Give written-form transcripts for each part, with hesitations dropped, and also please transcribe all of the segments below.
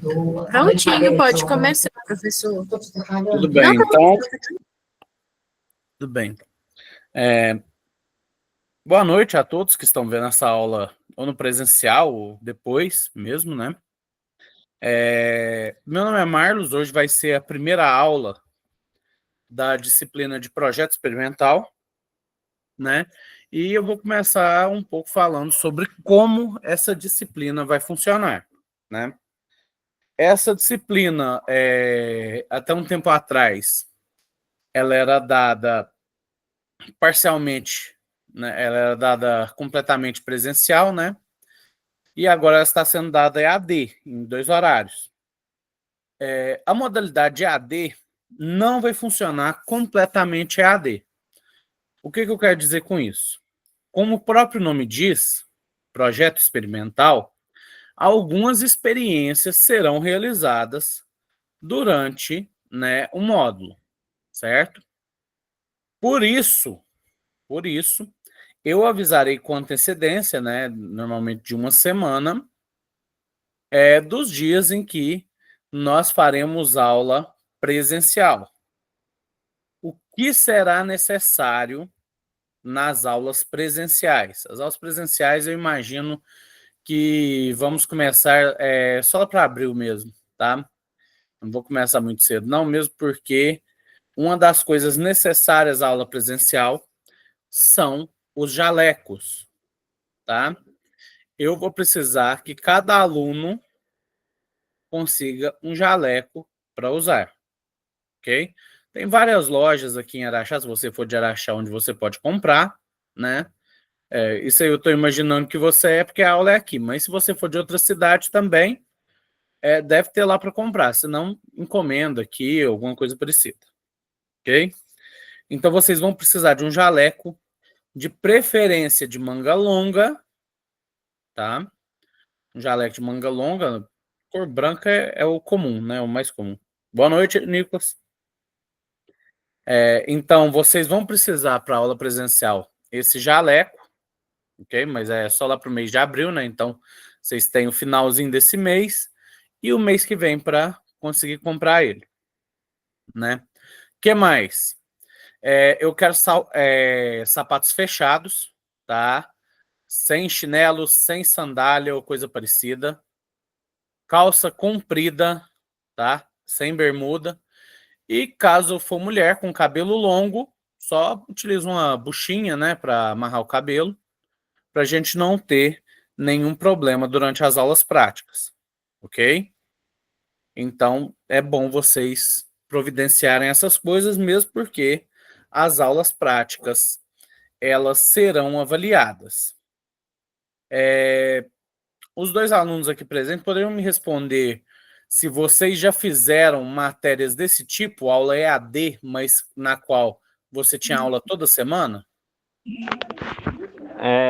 Prontinho, pode começar, professor. Tudo bem, então. Tudo bem. Boa noite a todos que estão vendo essa aula ou no presencial ou depois mesmo, né? Meu nome é Marlos, hoje vai ser a primeira aula da disciplina de projeto experimental, né? E eu vou começar um pouco falando sobre como essa disciplina vai funcionar, né? Essa disciplina, até um tempo atrás, ela era dada parcialmente, né? Ela era dada completamente presencial, né? E agora ela está sendo dada EAD, em 2 horários. A modalidade EAD não vai funcionar completamente EAD. O que eu quero dizer com isso? Como o próprio nome diz, projeto experimental, algumas experiências serão realizadas durante, né, o módulo, certo? Por isso, eu avisarei com antecedência, né, normalmente de uma semana, dos dias em que nós faremos aula presencial. O que será necessário nas aulas presenciais? As aulas presenciais eu imagino que vamos começar só para abril mesmo, tá? Não vou começar muito cedo, não, mesmo porque uma das coisas necessárias à aula presencial são os jalecos, tá? Eu vou precisar que cada aluno consiga um jaleco para usar, ok? Tem várias lojas aqui em Araxá, se você for de Araxá, onde você pode comprar, né? Isso aí eu estou imaginando que você porque a aula é aqui, mas se você for de outra cidade também, deve ter lá para comprar, senão encomenda aqui, alguma coisa parecida, ok? Então vocês vão precisar de um jaleco, de preferência de manga longa, tá? Um jaleco de manga longa, cor branca é o comum, né? O mais comum. Boa noite, Nicolas. Então, vocês vão precisar para a aula presencial esse jaleco, ok? Mas é só lá para o mês de abril, né? Então, vocês têm o finalzinho desse mês e o mês que vem para conseguir comprar ele, né? O que mais? Eu quero sapatos fechados, tá? Sem chinelo, sem sandália ou coisa parecida. Calça comprida, tá? Sem bermuda. E caso for mulher com cabelo longo, só utiliza uma buchinha, né, para amarrar o cabelo, para a gente não ter nenhum problema durante as aulas práticas, ok? Então, é bom vocês providenciarem essas coisas, mesmo porque as aulas práticas, elas serão avaliadas. Os 2 alunos aqui presentes poderiam me responder se vocês já fizeram matérias desse tipo, aula EAD, mas na qual você tinha aula toda semana?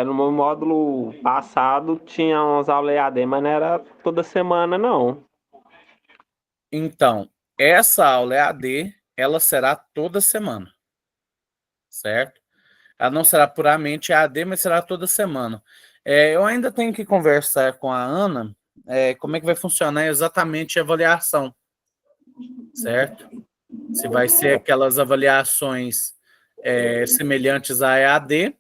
No meu módulo passado tinha umas aulas EAD, mas não era toda semana, não. Então, essa aula EAD, ela será toda semana, certo? Ela não será puramente EAD, mas será toda semana. Eu ainda tenho que conversar com a Ana, como é que vai funcionar exatamente a avaliação, certo? Se vai ser aquelas avaliações semelhantes à EAD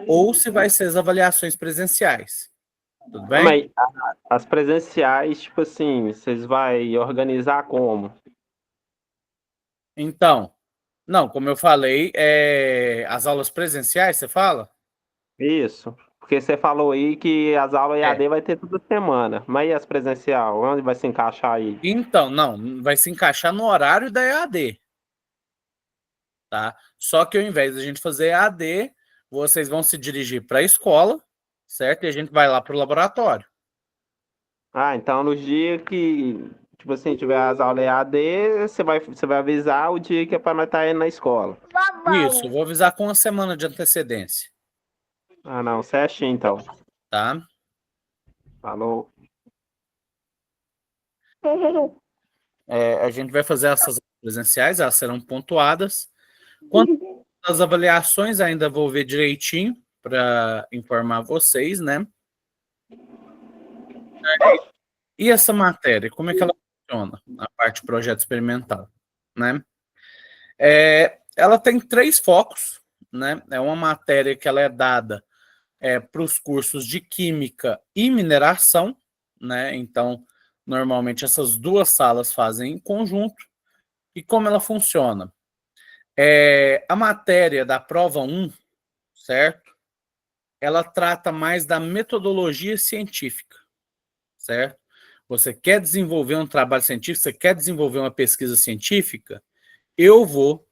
ou se vai ser as avaliações presenciais. Tudo bem? Mas as presenciais, tipo assim, vocês vão organizar como? Então, não, como eu falei, as aulas presenciais, você fala? Isso. Porque você falou aí que as aulas É. EAD vai ter toda semana. Mas e as presencial? Onde vai se encaixar aí? Então, não, vai se encaixar no horário da EAD, tá? Só que ao invés de a gente fazer EAD, vocês vão se dirigir para a escola, certo? E a gente vai lá para o laboratório. Ah, então nos dias que, tipo assim, tiver as aulas EAD, você vai avisar o dia que é para nós estar indo na escola. Isso, eu vou avisar com uma semana de antecedência, Ah, não, certinho então. tá? Falou. A gente vai fazer essas presenciais, elas serão pontuadas. Quanto às avaliações, ainda vou ver direitinho para informar vocês, né? E essa matéria, como é que ela funciona? A parte de projeto experimental, né? Ela tem 3 focos, né? É uma matéria que ela é dada para os cursos de Química e Mineração, né? Então, normalmente essas 2 salas fazem em conjunto. E como ela funciona? A matéria da prova 1, certo? Ela trata mais da metodologia científica, certo? Você quer desenvolver um trabalho científico, você quer desenvolver uma pesquisa científica, eu vou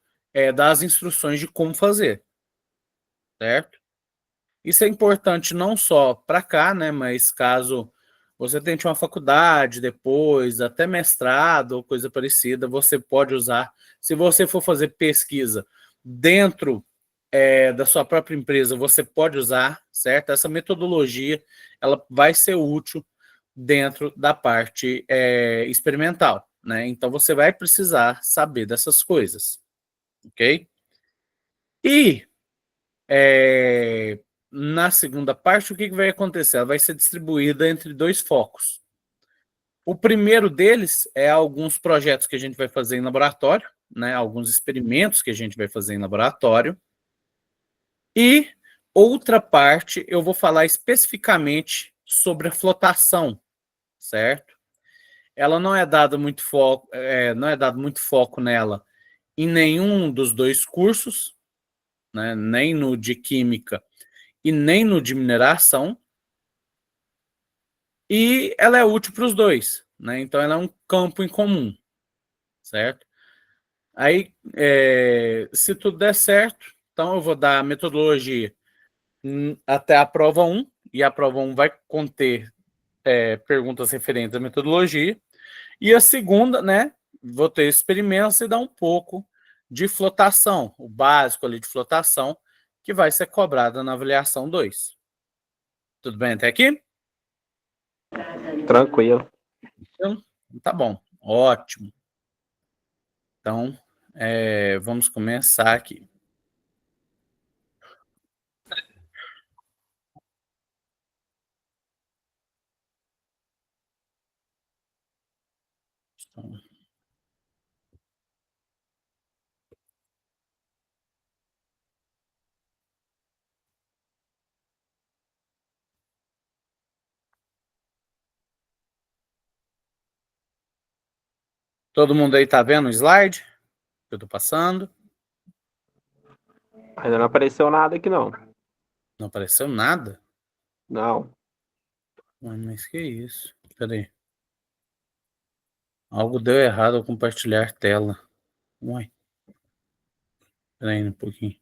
dar as instruções de como fazer, certo? Isso é importante não só para cá, né, mas caso você tente uma faculdade depois, até mestrado ou coisa parecida, você pode usar. Se você for fazer pesquisa dentro da sua própria empresa, você pode usar, certo? Essa metodologia ela vai ser útil dentro da parte experimental, né? Então você vai precisar saber dessas coisas, ok? E na segunda parte, o que vai acontecer? Ela vai ser distribuída entre 2 focos. O primeiro deles é alguns projetos que a gente vai fazer em laboratório, né? Alguns experimentos que a gente vai fazer em laboratório. E outra parte, eu vou falar especificamente sobre a flotação, certo? Ela não é dado muito foco, não é dado muito foco nela em nenhum dos 2 cursos, né? Nem no de química e nem no de mineração, e ela é útil para os 2, né? Então ela é um campo em comum, certo? Aí, se tudo der certo, então eu vou dar a metodologia até a prova 1, e a prova 1 vai conter perguntas referentes à metodologia, e a segunda, né, vou ter experimentos e dar um pouco de flotação, o básico ali de flotação, que vai ser cobrada na avaliação 2. Tudo bem até aqui? Tranquilo. Então, tá bom, ótimo. Então, vamos começar aqui. Então, todo mundo aí tá vendo o slide que eu tô passando? Ainda não apareceu nada aqui, não. Não apareceu nada? Não. Mas que isso? Peraí. Algo deu errado ao compartilhar tela. Uai, peraí um pouquinho.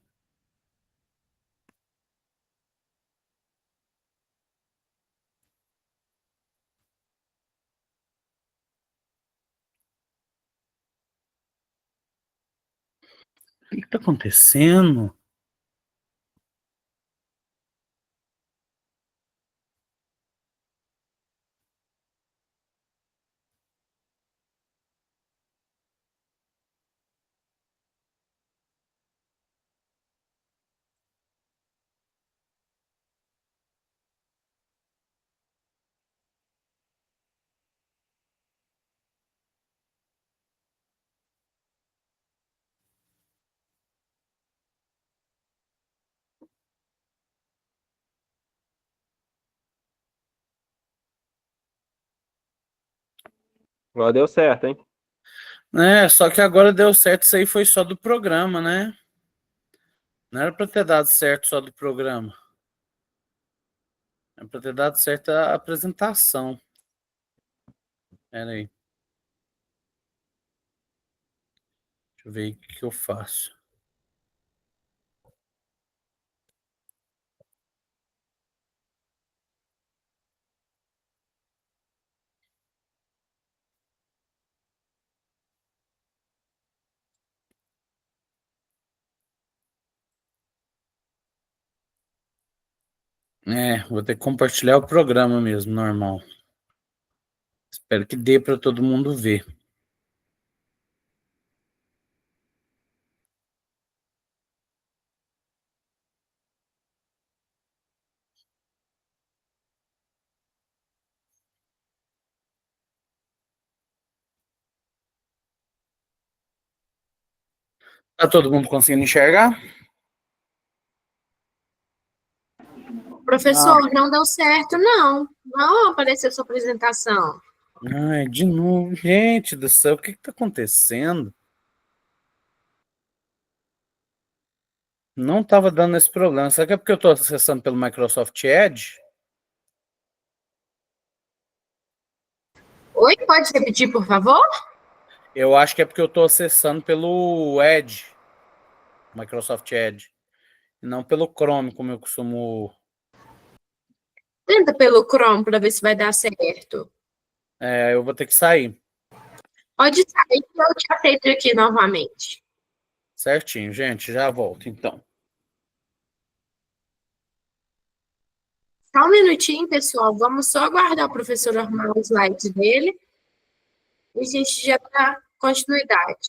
O que tá acontecendo? Agora deu certo, hein? Só que agora deu certo, isso aí foi só do programa, né? Não era pra ter dado certo só do programa. Era pra ter dado certo a apresentação. Pera aí. Deixa eu ver o que eu faço. Vou ter que compartilhar o programa mesmo, normal. Espero que dê para todo mundo ver. Tá todo mundo conseguindo enxergar? Professor, não deu certo, não. Não apareceu sua apresentação. Ai, de novo. Gente do céu, o que que tá acontecendo? Não tava dando esse problema. Será que é porque eu tô acessando pelo Microsoft Edge? Oi, pode repetir, por favor? Eu acho que é porque eu tô acessando pelo Edge, Microsoft Edge, e não pelo Chrome, como eu costumo. Tenta pelo Chrome para ver se vai dar certo. Eu vou ter que sair. Pode sair que eu te aceito aqui novamente. Certinho, gente. Já volto, então. Só um minutinho, pessoal. Vamos só aguardar o professor arrumar os slides dele e a gente já dá continuidade.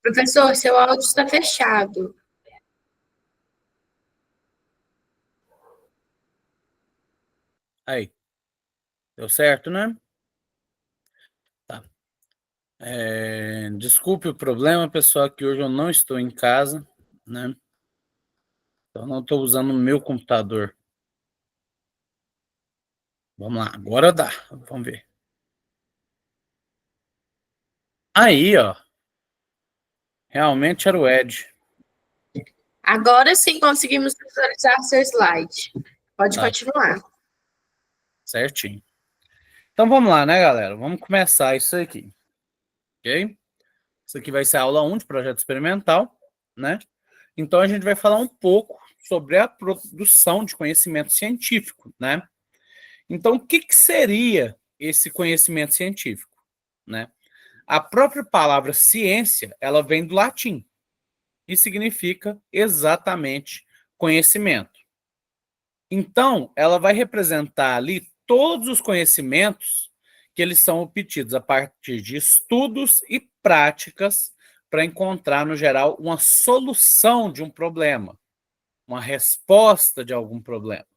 Professor, seu áudio está fechado. Aí. Deu certo, né? Tá. Desculpe o problema, pessoal, que hoje eu não estou em casa, né? Então não estou usando o meu computador. Vamos lá, agora dá. Vamos ver. Aí, ó. Realmente era o Edge. Agora sim conseguimos visualizar seu slide. Pode Tá, continuar. certinho. Então vamos lá, né, galera? Vamos começar isso aqui, ok? Isso aqui vai ser a aula 1 de projeto experimental, né? Então a gente vai falar um pouco sobre a produção de conhecimento científico, né? Então o que que seria esse conhecimento científico, né? A própria palavra ciência, ela vem do latim e significa exatamente conhecimento. Então, ela vai representar ali todos os conhecimentos que eles são obtidos a partir de estudos e práticas para encontrar, no geral, uma solução de um problema, uma resposta de algum problema,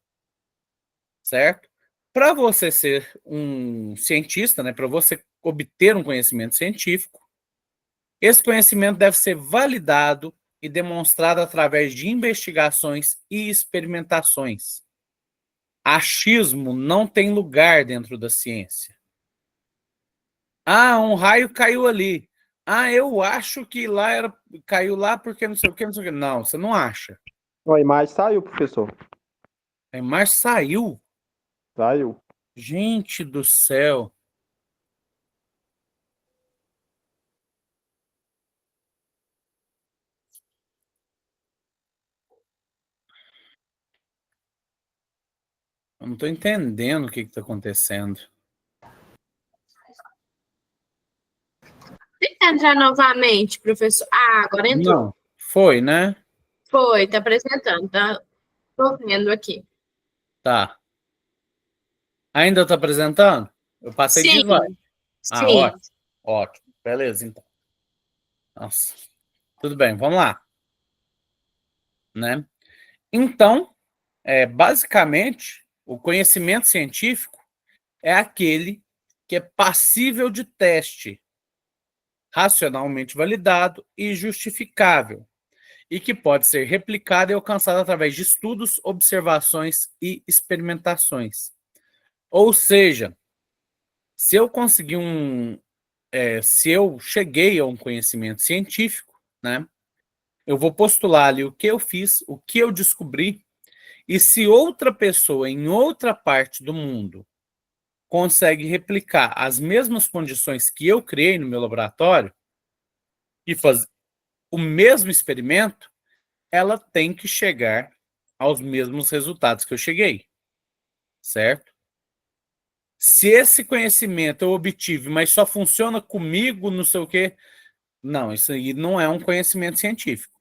certo? Para você ser um cientista, né, para você obter um conhecimento científico, esse conhecimento deve ser validado e demonstrado através de investigações e experimentações. Achismo não tem lugar dentro da ciência. Ah, um raio caiu ali. Ah, eu acho que lá caiu lá porque não sei o que, não sei o que. Não, você não acha. A imagem saiu, professor. Mas saiu. Saiu. Gente do céu. Eu não estou entendendo o que está acontecendo. Tenta entrar novamente, professor. Ah, agora entrou. Não, foi, né? Foi, tá apresentando, tá? Tô vendo aqui. Tá. Ainda tá apresentando? Eu passei de slide. Sim, Ah, sim. ótimo. Ótimo. Beleza, então. Nossa. Tudo bem, vamos lá. Né? Então, basicamente, o conhecimento científico é aquele que é passível de teste, racionalmente validado e justificável, e que pode ser replicado e alcançado através de estudos, observações e experimentações. Ou seja, se eu conseguir se eu cheguei a um conhecimento científico, né, eu vou postular ali o que eu fiz, o que eu descobri, e se outra pessoa em outra parte do mundo consegue replicar as mesmas condições que eu criei no meu laboratório e fazer o mesmo experimento, ela tem que chegar aos mesmos resultados que eu cheguei, certo? Se esse conhecimento eu obtive, mas só funciona comigo, não sei o quê, não, isso aí não é um conhecimento científico,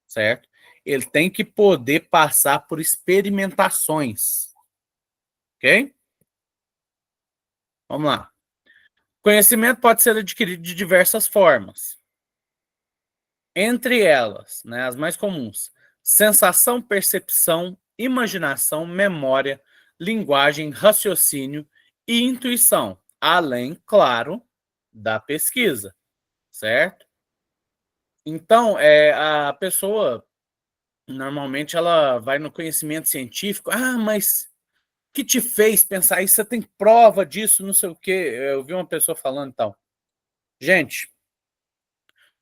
certo? Ele tem que poder passar por experimentações, ok? Vamos lá. Conhecimento pode ser adquirido de diversas formas. Entre elas, né, as mais comuns: sensação, percepção, imaginação, memória, linguagem, raciocínio e intuição, além, claro, da pesquisa, certo? Então, a pessoa, normalmente, ela vai no conhecimento científico. Ah, mas o que te fez pensar isso? Você tem prova disso, não sei o quê. Eu vi uma pessoa falando, então. Gente,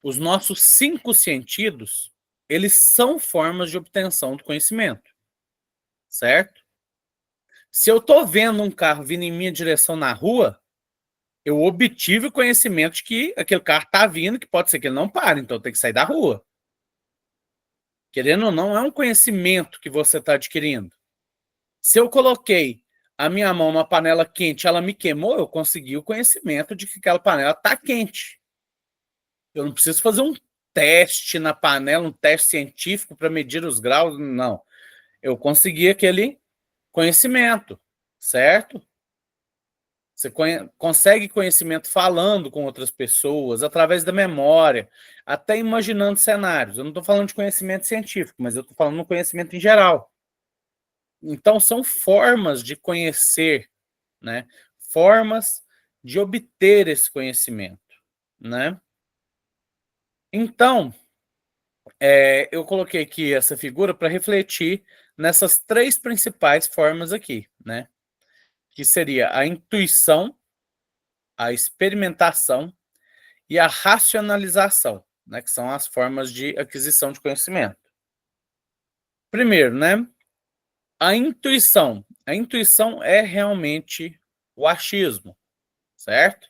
os nossos 5 sentidos, eles são formas de obtenção do conhecimento, certo? Se eu estou vendo um carro vindo em minha direção na rua, eu obtive o conhecimento de que aquele carro está vindo, que pode ser que ele não pare, então eu tenho que sair da rua. Querendo ou não, é um conhecimento que você está adquirindo. Se eu coloquei a minha mão numa panela quente, ela me queimou, eu consegui o conhecimento de que aquela panela está quente. Eu não preciso fazer um teste na panela, um teste científico para medir os graus, não. Eu consegui aquele conhecimento, certo? Você consegue conhecimento falando com outras pessoas, através da memória, até imaginando cenários. Eu não estou falando de conhecimento científico, mas eu estou falando de conhecimento em geral. Então, são formas de conhecer, né? Formas de obter esse conhecimento, né? Então, eu coloquei aqui essa figura para refletir nessas 3 principais formas aqui, né? Que seria a intuição, a experimentação e a racionalização, né? Que são as formas de aquisição de conhecimento. Primeiro, né? A intuição. A intuição é realmente o achismo, certo?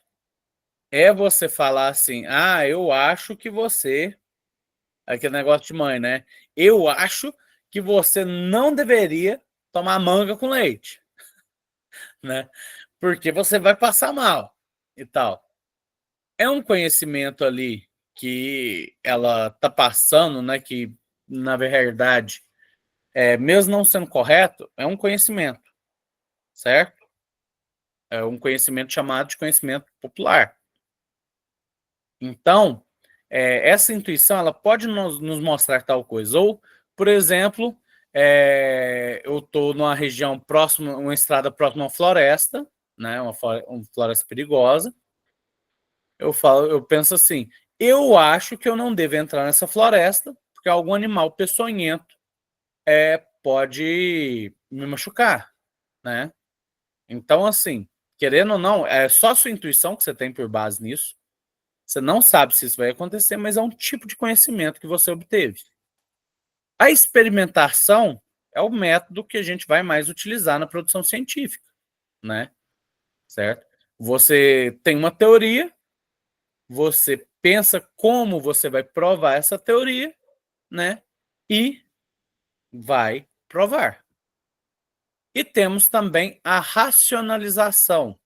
É você falar assim, ah, eu acho que você... Aquele negócio de mãe, né? Eu acho que você não deveria tomar manga com leite, né? Porque você vai passar mal e tal. É um conhecimento ali que ela tá passando, né? Que, na verdade, mesmo não sendo correto, é um conhecimento, certo? É um conhecimento chamado de conhecimento popular. Então, essa intuição ela pode nos mostrar tal coisa. Ou, por exemplo, eu estou numa região próxima, uma estrada próxima a uma floresta, né, uma floresta perigosa. Eu penso assim, eu acho que eu não devo entrar nessa floresta, porque algum animal peçonhento pode me machucar, né? Então, assim, querendo ou não, é só a sua intuição que você tem por base nisso. Você não sabe se isso vai acontecer, mas é um tipo de conhecimento que você obteve. A experimentação é o método que a gente vai mais utilizar na produção científica, né? Certo? Você tem uma teoria, você pensa como você vai provar essa teoria, né? E vai provar. E temos também a racionalização.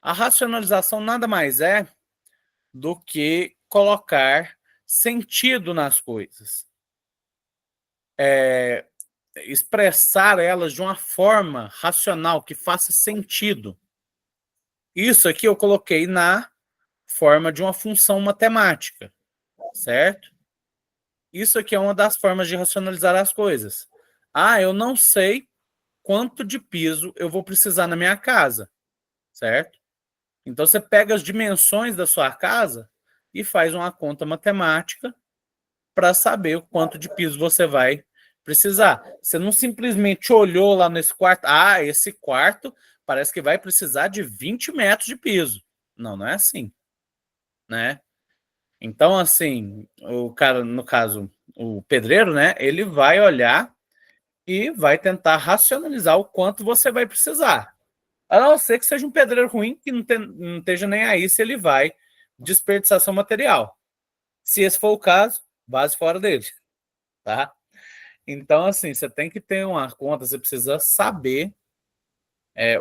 A racionalização nada mais é do que colocar sentido nas coisas. Expressar elas de uma forma racional, que faça sentido. Isso aqui eu coloquei na forma de uma função matemática, certo? Isso aqui é uma das formas de racionalizar as coisas. Ah, eu não sei quanto de piso eu vou precisar na minha casa, certo? Então você pega as dimensões da sua casa e faz uma conta matemática para saber o quanto de piso você vai precisar. Você não simplesmente olhou lá nesse quarto, esse quarto parece que vai precisar de 20 metros de piso. Não, não é assim, né? Então, assim, o cara, no caso, o pedreiro, né, ele vai olhar e vai tentar racionalizar o quanto você vai precisar. A não ser que seja um pedreiro ruim que não esteja nem aí se ele vai desperdiçar seu material. Se esse for o caso, base fora dele, tá? Então, assim, você tem que ter uma conta, você precisa saber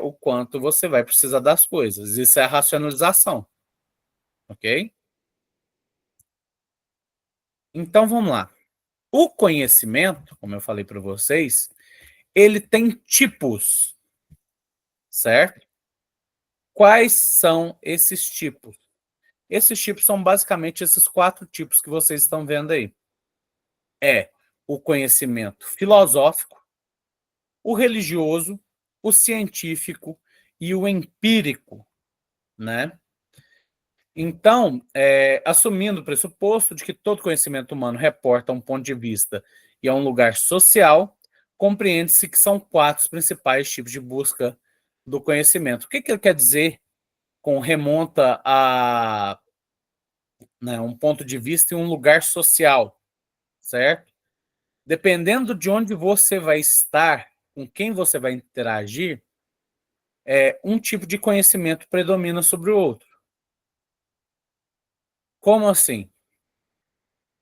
o quanto você vai precisar das coisas. Isso é a racionalização, ok? Então, vamos lá. O conhecimento, como eu falei para vocês, ele tem tipos, certo? Quais são esses tipos? Esses tipos são basicamente esses 4 tipos que vocês estão vendo aí. É o conhecimento filosófico, o religioso, o científico e o empírico, né? Então, assumindo o pressuposto de que todo conhecimento humano reporta um ponto de vista e é um lugar social, compreende-se que são 4 os principais tipos de busca do conhecimento. O que ele quer dizer com remonta a, né, um ponto de vista e um lugar social, certo? Dependendo de onde você vai estar, com quem você vai interagir, um tipo de conhecimento predomina sobre o outro. Como assim?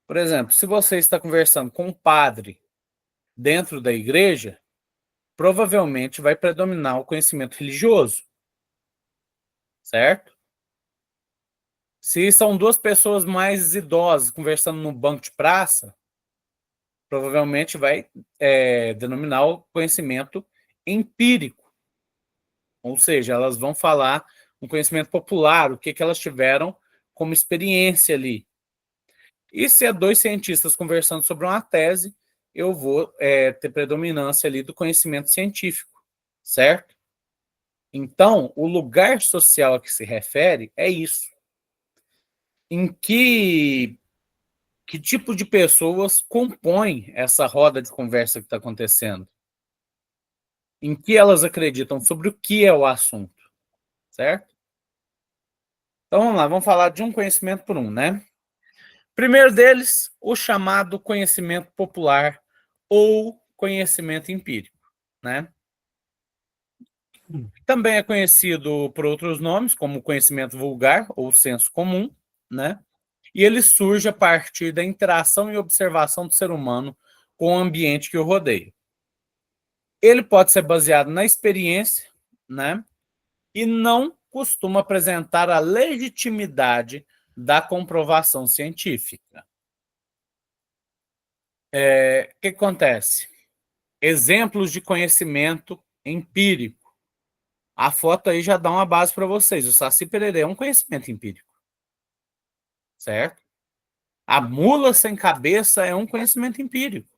Por exemplo, se você está conversando com um padre dentro da igreja, provavelmente vai predominar o conhecimento religioso, certo? Se são 2 pessoas mais idosas conversando no banco de praça, provavelmente vai denominar o conhecimento empírico, ou seja, elas vão falar um conhecimento popular, o que elas tiveram como experiência ali. E se é 2 cientistas conversando sobre uma tese, eu vou ter predominância ali do conhecimento científico, certo? Então, o lugar social a que se refere é isso. Em que tipo de pessoas compõem essa roda de conversa que está acontecendo? Em que elas acreditam sobre o que é o assunto, certo? Então, vamos lá, vamos falar de um conhecimento por um, né? Primeiro deles, o chamado conhecimento popular ou conhecimento empírico, né? Também é conhecido por outros nomes, como conhecimento vulgar ou senso comum, né? E ele surge a partir da interação e observação do ser humano com o ambiente que o rodeia. Ele pode ser baseado na experiência, né? E não costuma apresentar a legitimidade da comprovação científica. O que acontece? Exemplos de conhecimento empírico. A foto aí já dá uma base para vocês. O Saci Pererê é um conhecimento empírico, certo? A mula sem cabeça é um conhecimento empírico,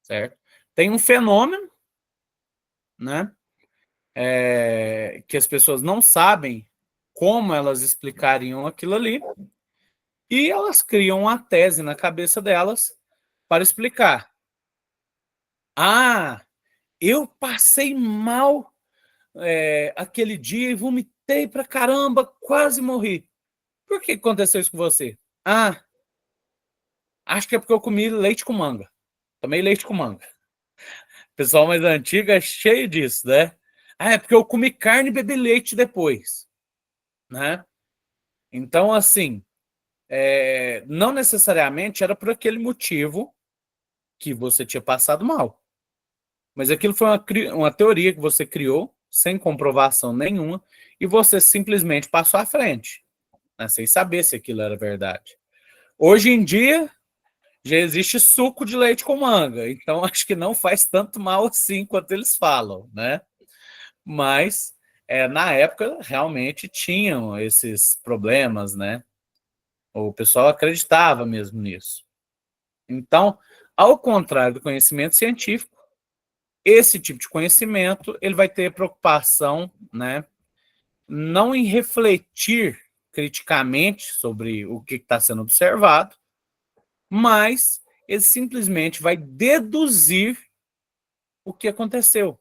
certo? Tem um fenômeno, né? Que as pessoas não sabem como elas explicariam aquilo ali, e elas criam uma tese na cabeça delas para explicar. Ah, eu passei mal aquele dia e vomitei pra caramba, quase morri. Por que aconteceu isso com você? Ah, acho que é porque eu comi leite com manga. Tomei leite com manga. O pessoal mais antigo é cheio disso, né? Ah, é porque eu comi carne e bebi leite depois, né? Então, assim, não necessariamente era por aquele motivo que você tinha passado mal. Mas aquilo foi uma teoria que você criou, sem comprovação nenhuma, e você simplesmente passou à frente, né, sem saber se aquilo era verdade. Hoje em dia, já existe suco de leite com manga, então acho que não faz tanto mal assim quanto eles falam, né? Mas na época realmente tinham esses problemas, né? O pessoal acreditava mesmo nisso. Então, ao contrário do conhecimento científico, esse tipo de conhecimento ele vai ter preocupação, né? Não em refletir criticamente sobre o que está sendo observado, mas ele simplesmente vai deduzir o que aconteceu,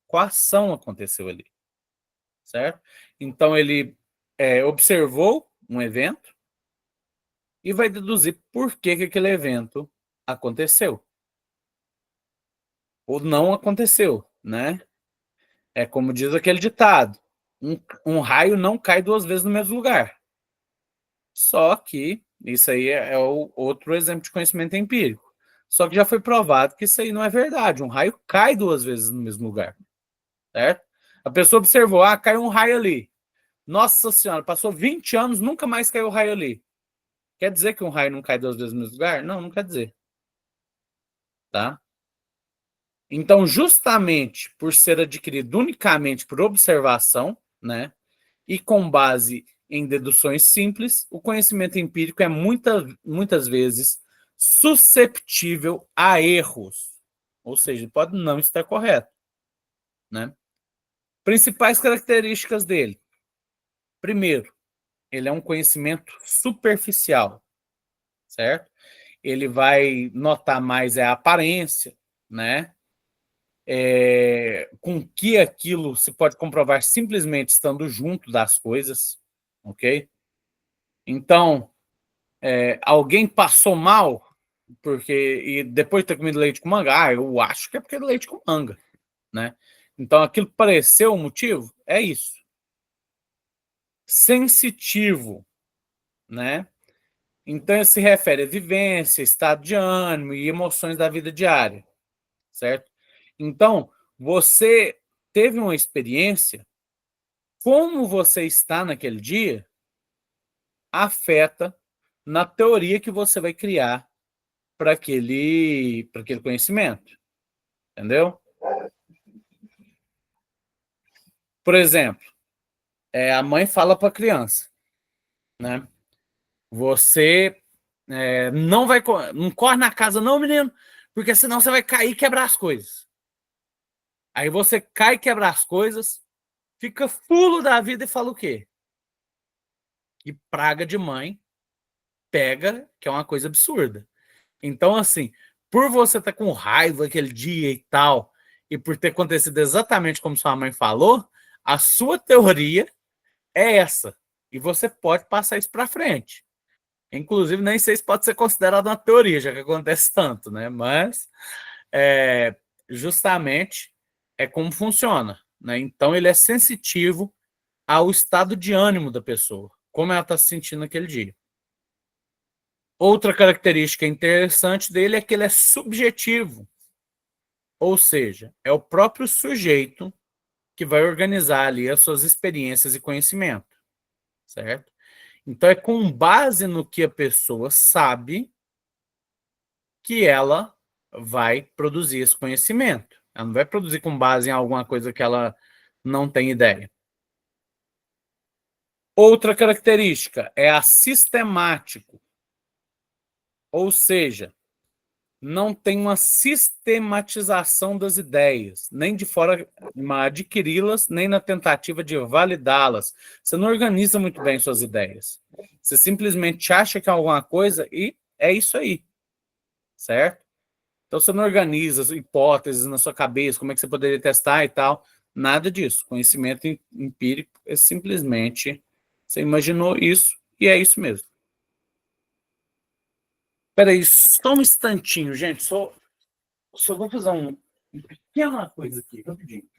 qual ação aconteceu ali, certo? Então ele observou um evento e vai deduzir por que aquele evento aconteceu ou não aconteceu, né? É como diz aquele ditado: um raio não cai duas vezes no mesmo lugar. Só que isso aí é o outro exemplo de conhecimento empírico. Só que já foi provado que isso aí não é verdade. Um raio cai duas vezes no mesmo lugar, certo? A pessoa observou, caiu um raio ali. Nossa senhora, passou 20 anos, nunca mais caiu um raio ali. Quer dizer que um raio não cai duas vezes no mesmo lugar? Não, não quer dizer, tá? Então, justamente por ser adquirido unicamente por observação, né, e com base em deduções simples, o conhecimento empírico é muitas vezes susceptível a erros, ou seja, pode não estar correto, né? Principais características dele. Primeiro, ele é um conhecimento superficial, certo? Ele vai notar mais a aparência, né? Com que aquilo se pode comprovar simplesmente estando junto das coisas, ok? Então, alguém passou mal porque e depois de ter comido leite com manga, eu acho que é porque é leite com manga, né? Então, aquilo pareceu o motivo? É isso. Sensitivo, né? Então, se refere a vivência, estado de ânimo e emoções da vida diária, certo? Então, você teve uma experiência, como você está naquele dia afeta na teoria que você vai criar para aquele conhecimento, entendeu? Por exemplo, a mãe fala para a criança, né? Você não corre na casa não, menino, porque senão você vai cair e quebrar as coisas. Aí você cai e quebra as coisas, fica fulo da vida e fala o quê? Que praga de mãe pega, que é uma coisa absurda. Então, assim, por você estar com raiva aquele dia e tal, e por ter acontecido exatamente como sua mãe falou, a sua teoria é essa. E você pode passar isso para frente. Inclusive, nem sei se pode ser considerado uma teoria, já que acontece tanto, né? Mas, é, justamente, é como funciona, né? Então, ele é sensitivo ao estado de ânimo da pessoa, como ela está se sentindo naquele dia. Outra característica interessante dele é que ele é subjetivo, ou seja, é o próprio sujeito que vai organizar ali as suas experiências e conhecimento, certo? Então é com base no que a pessoa sabe que ela vai produzir esse conhecimento. Ela não vai produzir com base em alguma coisa que ela não tem ideia. Outra característica é a sistemático, ou seja, não tem uma sistematização das ideias, nem de forma a adquiri-las, nem na tentativa de validá-las. Você não organiza muito bem suas ideias. Você simplesmente acha que é alguma coisa e é isso aí, certo? Então você não organiza hipóteses na sua cabeça, como é que você poderia testar e tal. Nada disso. Conhecimento empírico é simplesmente você imaginou isso e é isso mesmo. Peraí, só um instantinho, gente. Só vou fazer uma pequena coisa aqui, rapidinho.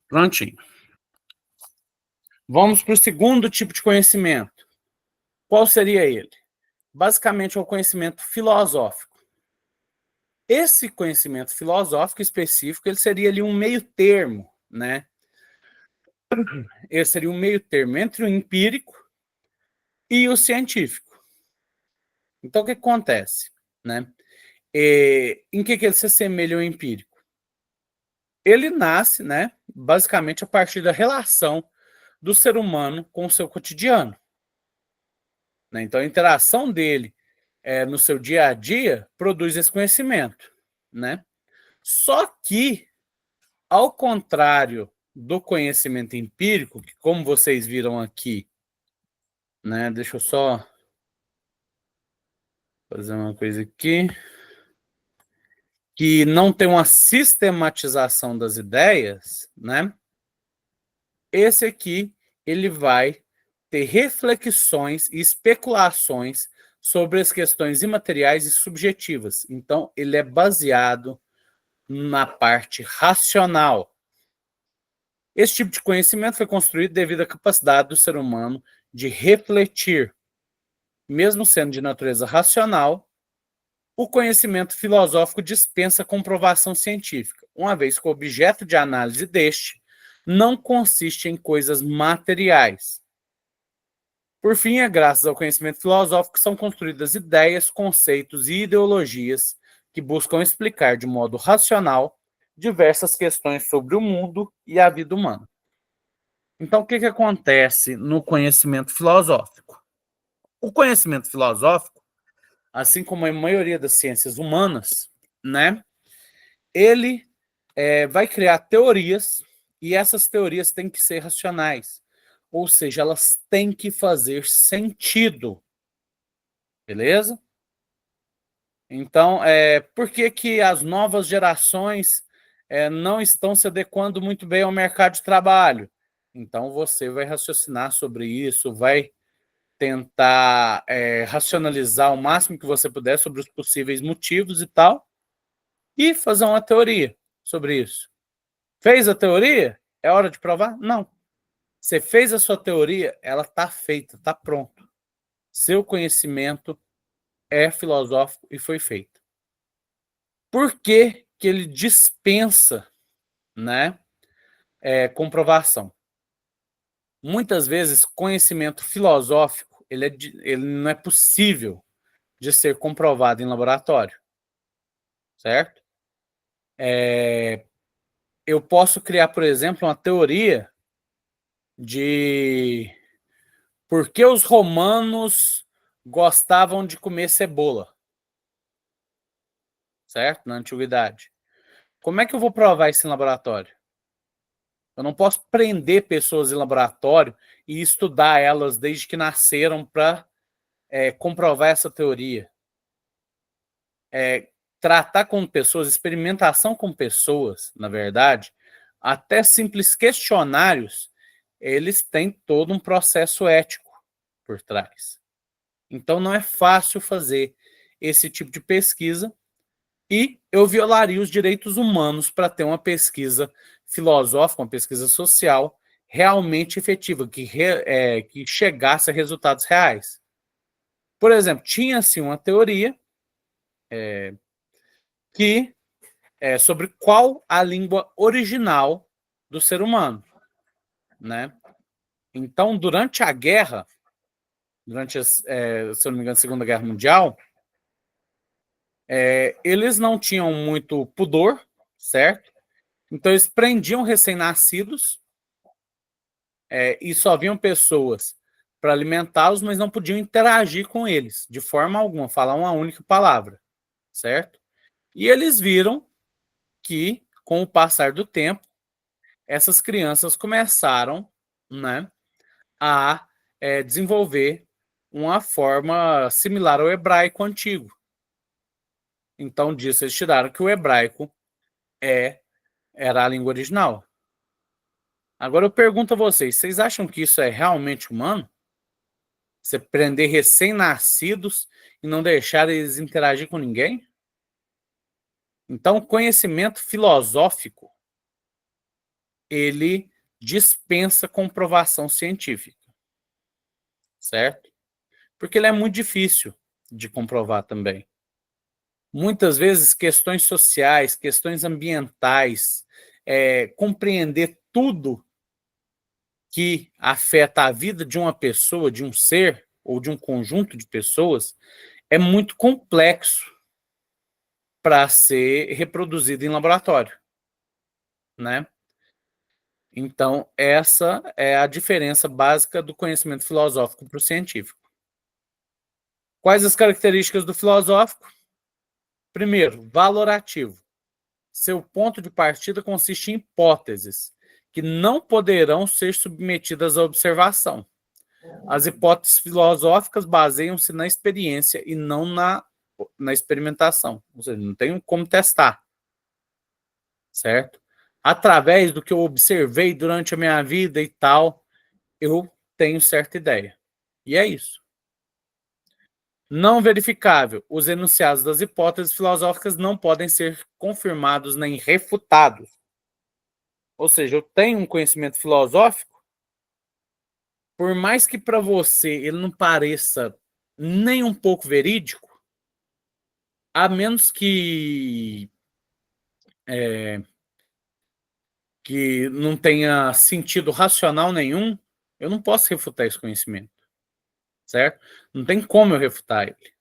Prontinho. Vamos para o segundo tipo de conhecimento. Qual seria ele? Basicamente, é o conhecimento filosófico. Esse conhecimento filosófico específico, ele seria ali um meio termo, né? Ele seria um meio termo entre o empírico e o científico. Então, o que acontece, né? Em que ele se assemelha ao empírico? Ele nasce, né, basicamente a partir da relação do ser humano com o seu cotidiano, né? Então, a interação dele no seu dia a dia produz esse conhecimento, né? Só que, ao contrário do conhecimento empírico, que como vocês viram aqui, né? Deixa eu só fazer uma coisa aqui, que não tem uma sistematização das ideias, né? Esse aqui, ele vai ter reflexões e especulações sobre as questões imateriais e subjetivas. Então, ele é baseado na parte racional. Esse tipo de conhecimento foi construído devido à capacidade do ser humano de refletir. Mesmo sendo de natureza racional, o conhecimento filosófico dispensa comprovação científica, uma vez que o objeto de análise deste não consiste em coisas materiais. Por fim, é graças ao conhecimento filosófico que são construídas ideias, conceitos e ideologias que buscam explicar de modo racional diversas questões sobre o mundo e a vida humana. Então, o que acontece no conhecimento filosófico? O conhecimento filosófico, assim como a maioria das ciências humanas, né, ele vai criar teorias e essas teorias têm que ser racionais, ou seja, elas têm que fazer sentido, beleza? Então, por que que as novas gerações não estão se adequando muito bem ao mercado de trabalho? Então, você vai raciocinar sobre isso, vai tentar racionalizar o máximo que você puder sobre os possíveis motivos e tal, e fazer uma teoria sobre isso. Fez a teoria? É hora de provar? Não. Você fez a sua teoria, ela está feita, está pronto. Seu conhecimento é filosófico e foi feito. Por que que ele dispensa, né, comprovação? Muitas vezes, conhecimento filosófico ele não é possível de ser comprovado em laboratório, certo? Eu posso criar, por exemplo, uma teoria de por que os romanos gostavam de comer cebola, certo? Na antiguidade. Como é que eu vou provar isso em laboratório? Eu não posso prender pessoas em laboratório e estudar elas desde que nasceram para comprovar essa teoria. Tratar com pessoas, experimentação com pessoas, na verdade, até simples questionários, eles têm todo um processo ético por trás. Então, não é fácil fazer esse tipo de pesquisa e eu violaria os direitos humanos para ter uma pesquisa filosófica, uma pesquisa social realmente efetiva, que chegasse a resultados reais. Por exemplo, tinha-se uma teoria que sobre qual a língua original do ser humano, né? Então, durante a guerra, se eu não me engano, a Segunda Guerra Mundial, eles não tinham muito pudor, certo? Então, eles prendiam recém-nascidos e só haviam pessoas para alimentá-los, mas não podiam interagir com eles, de forma alguma, falar uma única palavra, certo? E eles viram que, com o passar do tempo, essas crianças começaram, né, a desenvolver uma forma similar ao hebraico antigo. Então, disso eles tiraram que o hebraico era a língua original. Agora eu pergunto a vocês acham que isso é realmente humano? Você prender recém-nascidos e não deixar eles interagir com ninguém? Então, o conhecimento filosófico, ele dispensa comprovação científica, certo? Porque ele é muito difícil de comprovar também. Muitas vezes, questões sociais, questões ambientais, compreender tudo que afeta a vida de uma pessoa, de um ser, ou de um conjunto de pessoas, é muito complexo para ser reproduzido em laboratório, né? Então, essa é a diferença básica do conhecimento filosófico para o científico. Quais as características do filosófico? Primeiro, valorativo. Seu ponto de partida consiste em hipóteses que não poderão ser submetidas à observação. As hipóteses filosóficas baseiam-se na experiência e não na experimentação. Ou seja, não tem como testar, certo? Através do que eu observei durante a minha vida e tal, eu tenho certa ideia. E é isso. Não verificável. Os enunciados das hipóteses filosóficas não podem ser confirmados nem refutados. Ou seja, eu tenho um conhecimento filosófico, por mais que para você ele não pareça nem um pouco verídico, a menos que não tenha sentido racional nenhum, eu não posso refutar esse conhecimento, certo? Não tem como eu refutar ele.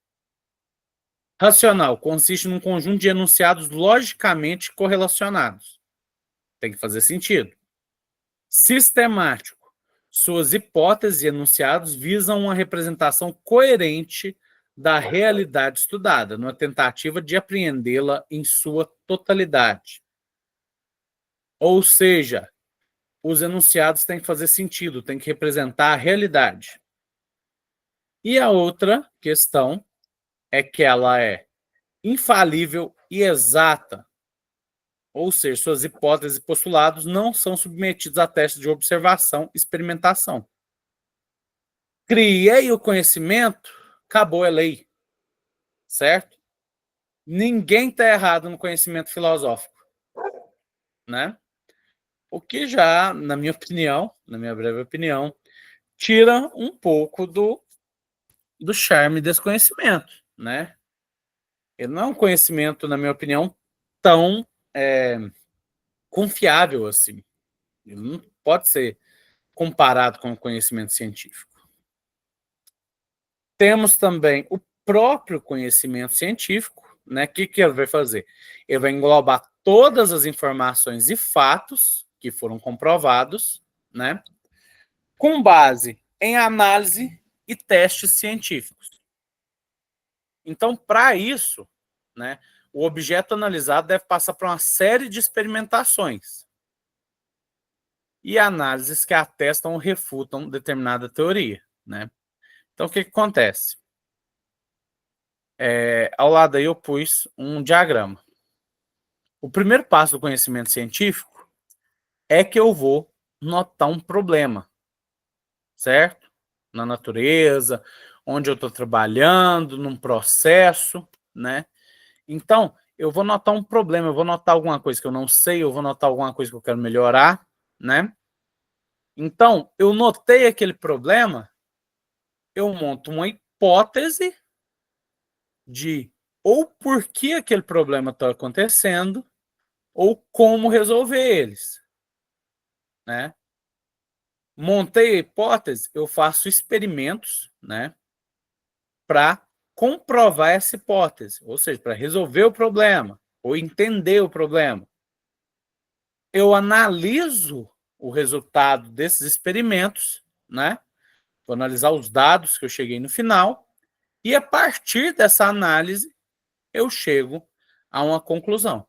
Racional consiste num conjunto de enunciados logicamente correlacionados. Tem que fazer sentido. Sistemático. Suas hipóteses e enunciados visam uma representação coerente da realidade estudada, numa tentativa de apreendê-la em sua totalidade. Ou seja, os enunciados têm que fazer sentido, têm que representar a realidade. E a outra questão é que ela é infalível e exata. Ou seja, suas hipóteses e postulados não são submetidos a testes de observação e experimentação. Criei o conhecimento, acabou a lei. Certo? Ninguém está errado no conhecimento filosófico, né? O que já, na minha opinião, na minha breve opinião, tira um pouco do charme desse conhecimento, né? Ele não é um conhecimento, na minha opinião, tão confiável assim. Ele não pode ser comparado com o conhecimento científico. Temos também o próprio conhecimento científico, né? O que ele vai fazer? Ele vai englobar todas as informações e fatos que foram comprovados, né? Com base em análise e testes científicos. Então, para isso, né, o objeto analisado deve passar por uma série de experimentações e análises que atestam ou refutam determinada teoria, né? Então, o que acontece? Ao lado aí eu pus um diagrama. O primeiro passo do conhecimento científico é que eu vou notar um problema, certo? Na natureza, onde eu estou trabalhando, num processo, né? Então, eu vou notar um problema, eu vou notar alguma coisa que eu não sei, eu vou notar alguma coisa que eu quero melhorar, né? Então, eu notei aquele problema, eu monto uma hipótese de ou por que aquele problema está acontecendo, ou como resolver eles, né? Montei a hipótese, eu faço experimentos, né, para comprovar essa hipótese, ou seja, para resolver o problema ou entender o problema. Eu analiso o resultado desses experimentos, né? Vou analisar os dados que eu cheguei no final e a partir dessa análise eu chego a uma conclusão.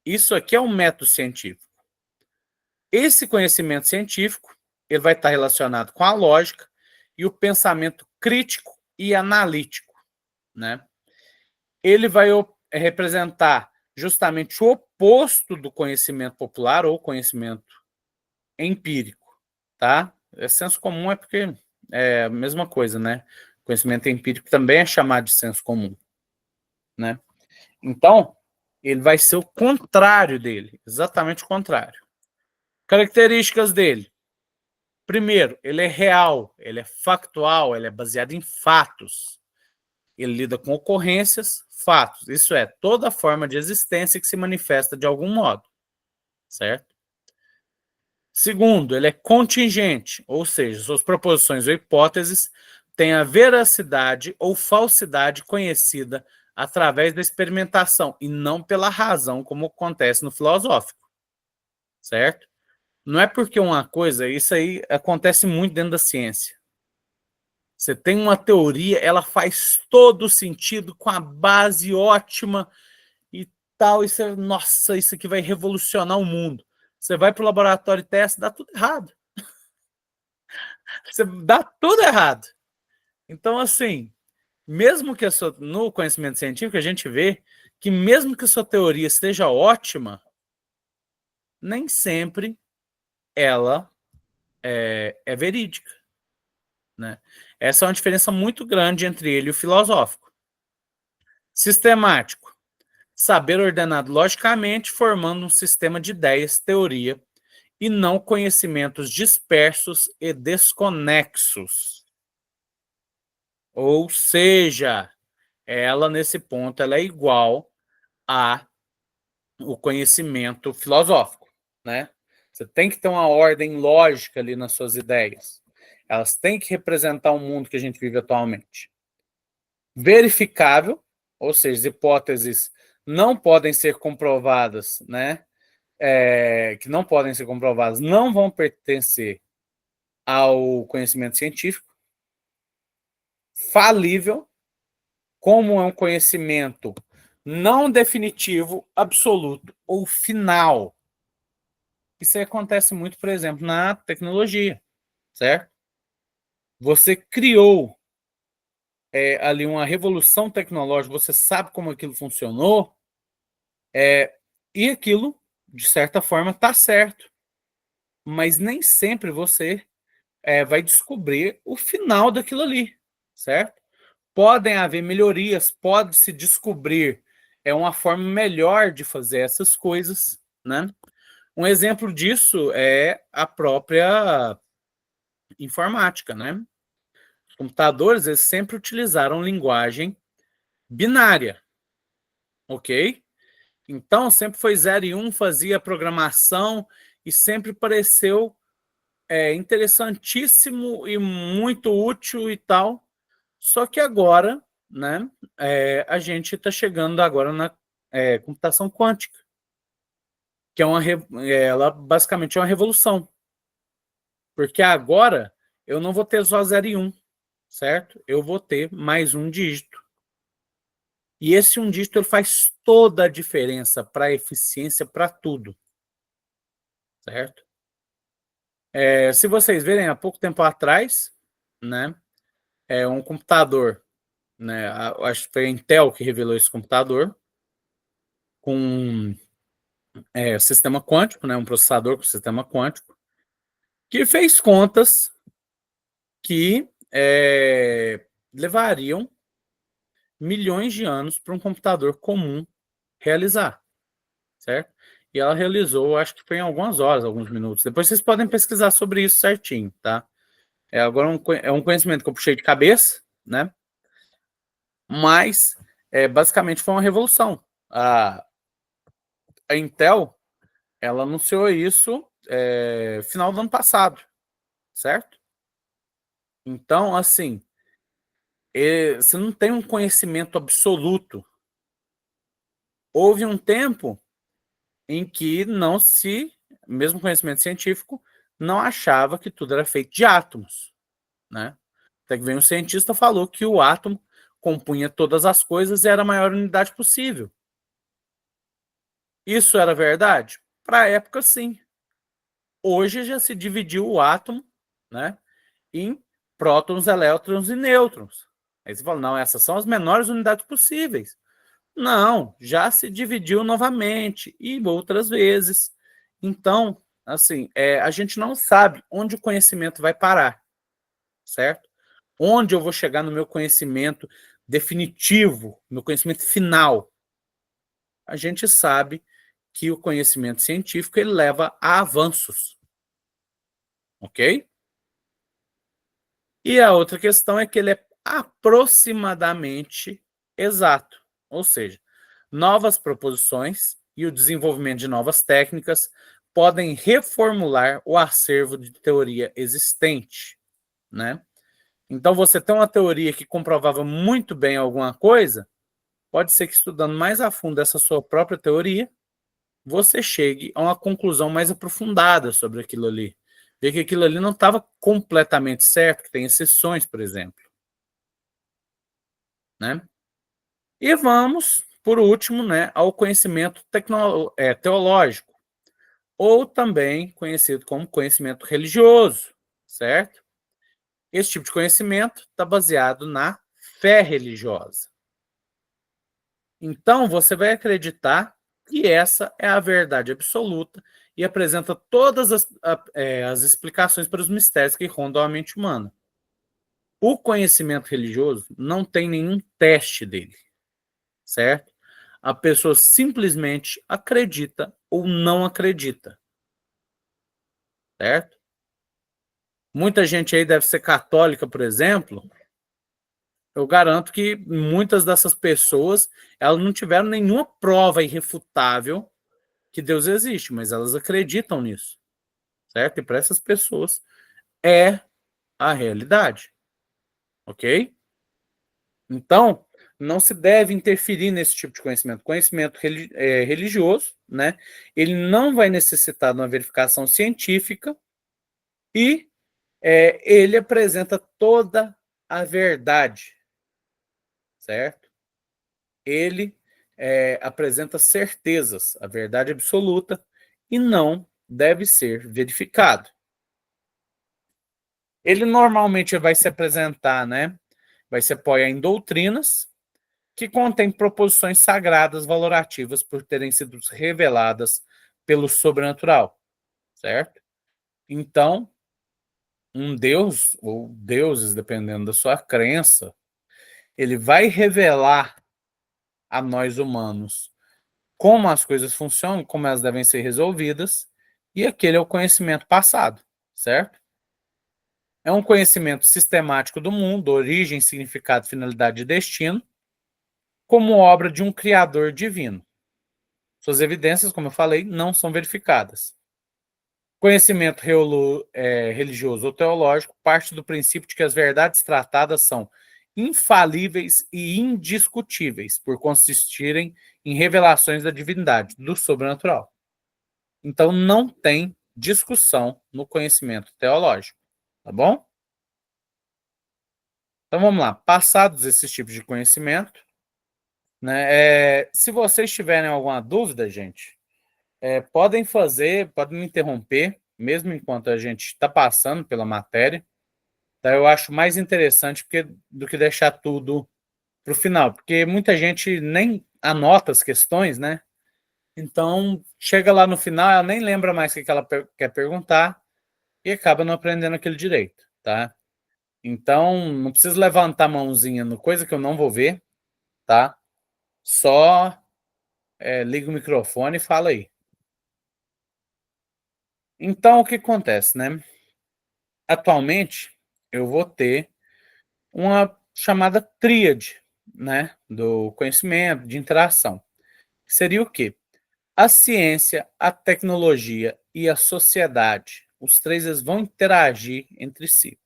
Isso aqui é um método científico. Esse conhecimento científico ele vai estar relacionado com a lógica e o pensamento crítico e analítico, né? Ele vai representar justamente o oposto do conhecimento popular ou conhecimento empírico, tá? Senso comum é porque é a mesma coisa, né? Conhecimento empírico também é chamado de senso comum, né? Então, ele vai ser o contrário dele, exatamente o contrário. Características dele. Primeiro, ele é real, ele é factual, ele é baseado em fatos. Ele lida com ocorrências, fatos. Isso é, toda forma de existência que se manifesta de algum modo, certo? Segundo, ele é contingente, ou seja, suas proposições ou hipóteses têm a veracidade ou falsidade conhecida através da experimentação e não pela razão, como acontece no filosófico, certo? Não é porque uma coisa, isso aí acontece muito dentro da ciência. Você tem uma teoria, ela faz todo sentido, com a base ótima e tal, e você, nossa, isso aqui vai revolucionar o mundo. Você vai para o laboratório e testa, dá tudo errado. Você dá tudo errado. Então, assim, mesmo que no conhecimento científico, a gente vê que mesmo que a sua teoria esteja ótima, nem sempre ela é verídica, né? Essa é uma diferença muito grande entre ele e o filosófico. Sistemático. Saber ordenado logicamente, formando um sistema de ideias, teoria, e não conhecimentos dispersos e desconexos. Ou seja, ela, nesse ponto, ela é igual a o conhecimento filosófico, né? Você tem que ter uma ordem lógica ali nas suas ideias. Elas têm que representar o mundo que a gente vive atualmente. Verificável, ou seja, as hipóteses não podem ser comprovadas, né? Que não podem ser comprovadas, não vão pertencer ao conhecimento científico. Falível, como é um conhecimento não definitivo, absoluto ou final. Isso acontece muito, por exemplo, na tecnologia, certo? Você criou ali uma revolução tecnológica, você sabe como aquilo funcionou, e aquilo, de certa forma, está certo. Mas nem sempre você vai descobrir o final daquilo ali, certo? Podem haver melhorias, pode-se descobrir uma forma melhor de fazer essas coisas, né? Um exemplo disso é a própria informática, né? Os computadores, eles sempre utilizaram linguagem binária, ok? Então, sempre foi 0 e 1, fazia programação e sempre pareceu interessantíssimo e muito útil e tal. Só que agora, né, a gente está chegando agora na computação quântica, que ela basicamente é uma revolução. Porque agora eu não vou ter só 0 e 1, certo? Eu vou ter mais um dígito. E esse um dígito ele faz toda a diferença para a eficiência, para tudo, certo? Se vocês verem, há pouco tempo atrás, né, um computador, né, acho que foi a Intel que revelou esse computador, com sistema quântico, né, um processador com sistema quântico, que fez contas que levariam milhões de anos para um computador comum realizar, certo? E ela realizou, acho que foi em algumas horas, alguns minutos. Depois vocês podem pesquisar sobre isso certinho, tá? Agora é um conhecimento que eu puxei de cabeça, né? Mas, basicamente, foi uma revolução. A Intel, ela anunciou isso final do ano passado, certo? Então, assim, você não tem um conhecimento absoluto. Houve um tempo em que não se, mesmo conhecimento científico, não achava que tudo era feito de átomos, né? Até que vem um cientista e falou que o átomo compunha todas as coisas e era a maior unidade possível. Isso era verdade? Para a época, sim. Hoje já se dividiu o átomo, né, em prótons, elétrons e nêutrons. Aí você fala, não, essas são as menores unidades possíveis. Não, já se dividiu novamente e outras vezes. Então, assim, a gente não sabe onde o conhecimento vai parar. certo? Onde eu vou chegar no meu conhecimento definitivo, meu conhecimento final? A gente sabe que o conhecimento científico ele leva a avanços, ok? E a outra questão é que ele é aproximadamente exato, ou seja, novas proposições e o desenvolvimento de novas técnicas podem reformular o acervo de teoria existente, né? Então, você tem uma teoria que comprovava muito bem alguma coisa, pode ser que estudando mais a fundo essa sua própria teoria, você chegue a uma conclusão mais aprofundada sobre aquilo ali. Ver que aquilo ali não estava completamente certo, que tem exceções, por exemplo. Né? E vamos, por último, né, ao conhecimento teológico, ou também conhecido como conhecimento religioso, certo? Esse tipo de conhecimento está baseado na fé religiosa. Então, você vai acreditar que essa é a verdade absoluta e apresenta todas as explicações para os mistérios que rondam a mente humana. O conhecimento religioso não tem nenhum teste dele, certo? A pessoa simplesmente acredita ou não acredita, certo? Muita gente aí deve ser católica, por exemplo. Eu garanto que muitas dessas pessoas elas não tiveram nenhuma prova irrefutável que Deus existe, mas elas acreditam nisso, certo? E para essas pessoas é a realidade, ok? Então, não se deve interferir nesse tipo de conhecimento. Conhecimento religioso, né? Ele não vai necessitar de uma verificação científica e ele apresenta toda a verdade, certo? Ele apresenta certezas, a verdade absoluta, e não deve ser verificado. Ele normalmente vai se apresentar, né? Vai se apoiar em doutrinas que contêm proposições sagradas valorativas por terem sido reveladas pelo sobrenatural, certo? Então, um Deus, ou deuses, dependendo da sua crença, ele vai revelar a nós humanos como as coisas funcionam, como elas devem ser resolvidas, e aquele é o conhecimento passado, certo? É um conhecimento sistemático do mundo, origem, significado, finalidade e destino, como obra de um criador divino. Suas evidências, como eu falei, não são verificadas. Conhecimento religioso ou teológico parte do princípio de que as verdades tratadas são infalíveis e indiscutíveis, por consistirem em revelações da divindade, do sobrenatural. Então, não tem discussão no conhecimento teológico, tá bom? Então, vamos lá. Passados esses tipos de conhecimento, né, se vocês tiverem alguma dúvida, gente, podem me interromper, mesmo enquanto a gente está passando pela matéria. Tá? Eu acho mais interessante do que deixar tudo para o final, porque muita gente nem anota as questões, né? Então, chega lá no final, ela nem lembra mais o que ela quer perguntar e acaba não aprendendo aquele direito, tá? Então, não precisa levantar a mãozinha no coisa que eu não vou ver, tá? Só liga o microfone e fala aí. Então, o que acontece, né? Atualmente, eu vou ter uma chamada tríade, né, do conhecimento, de interação. Seria o quê? A ciência, a tecnologia e a sociedade. Os três eles vão interagir entre si.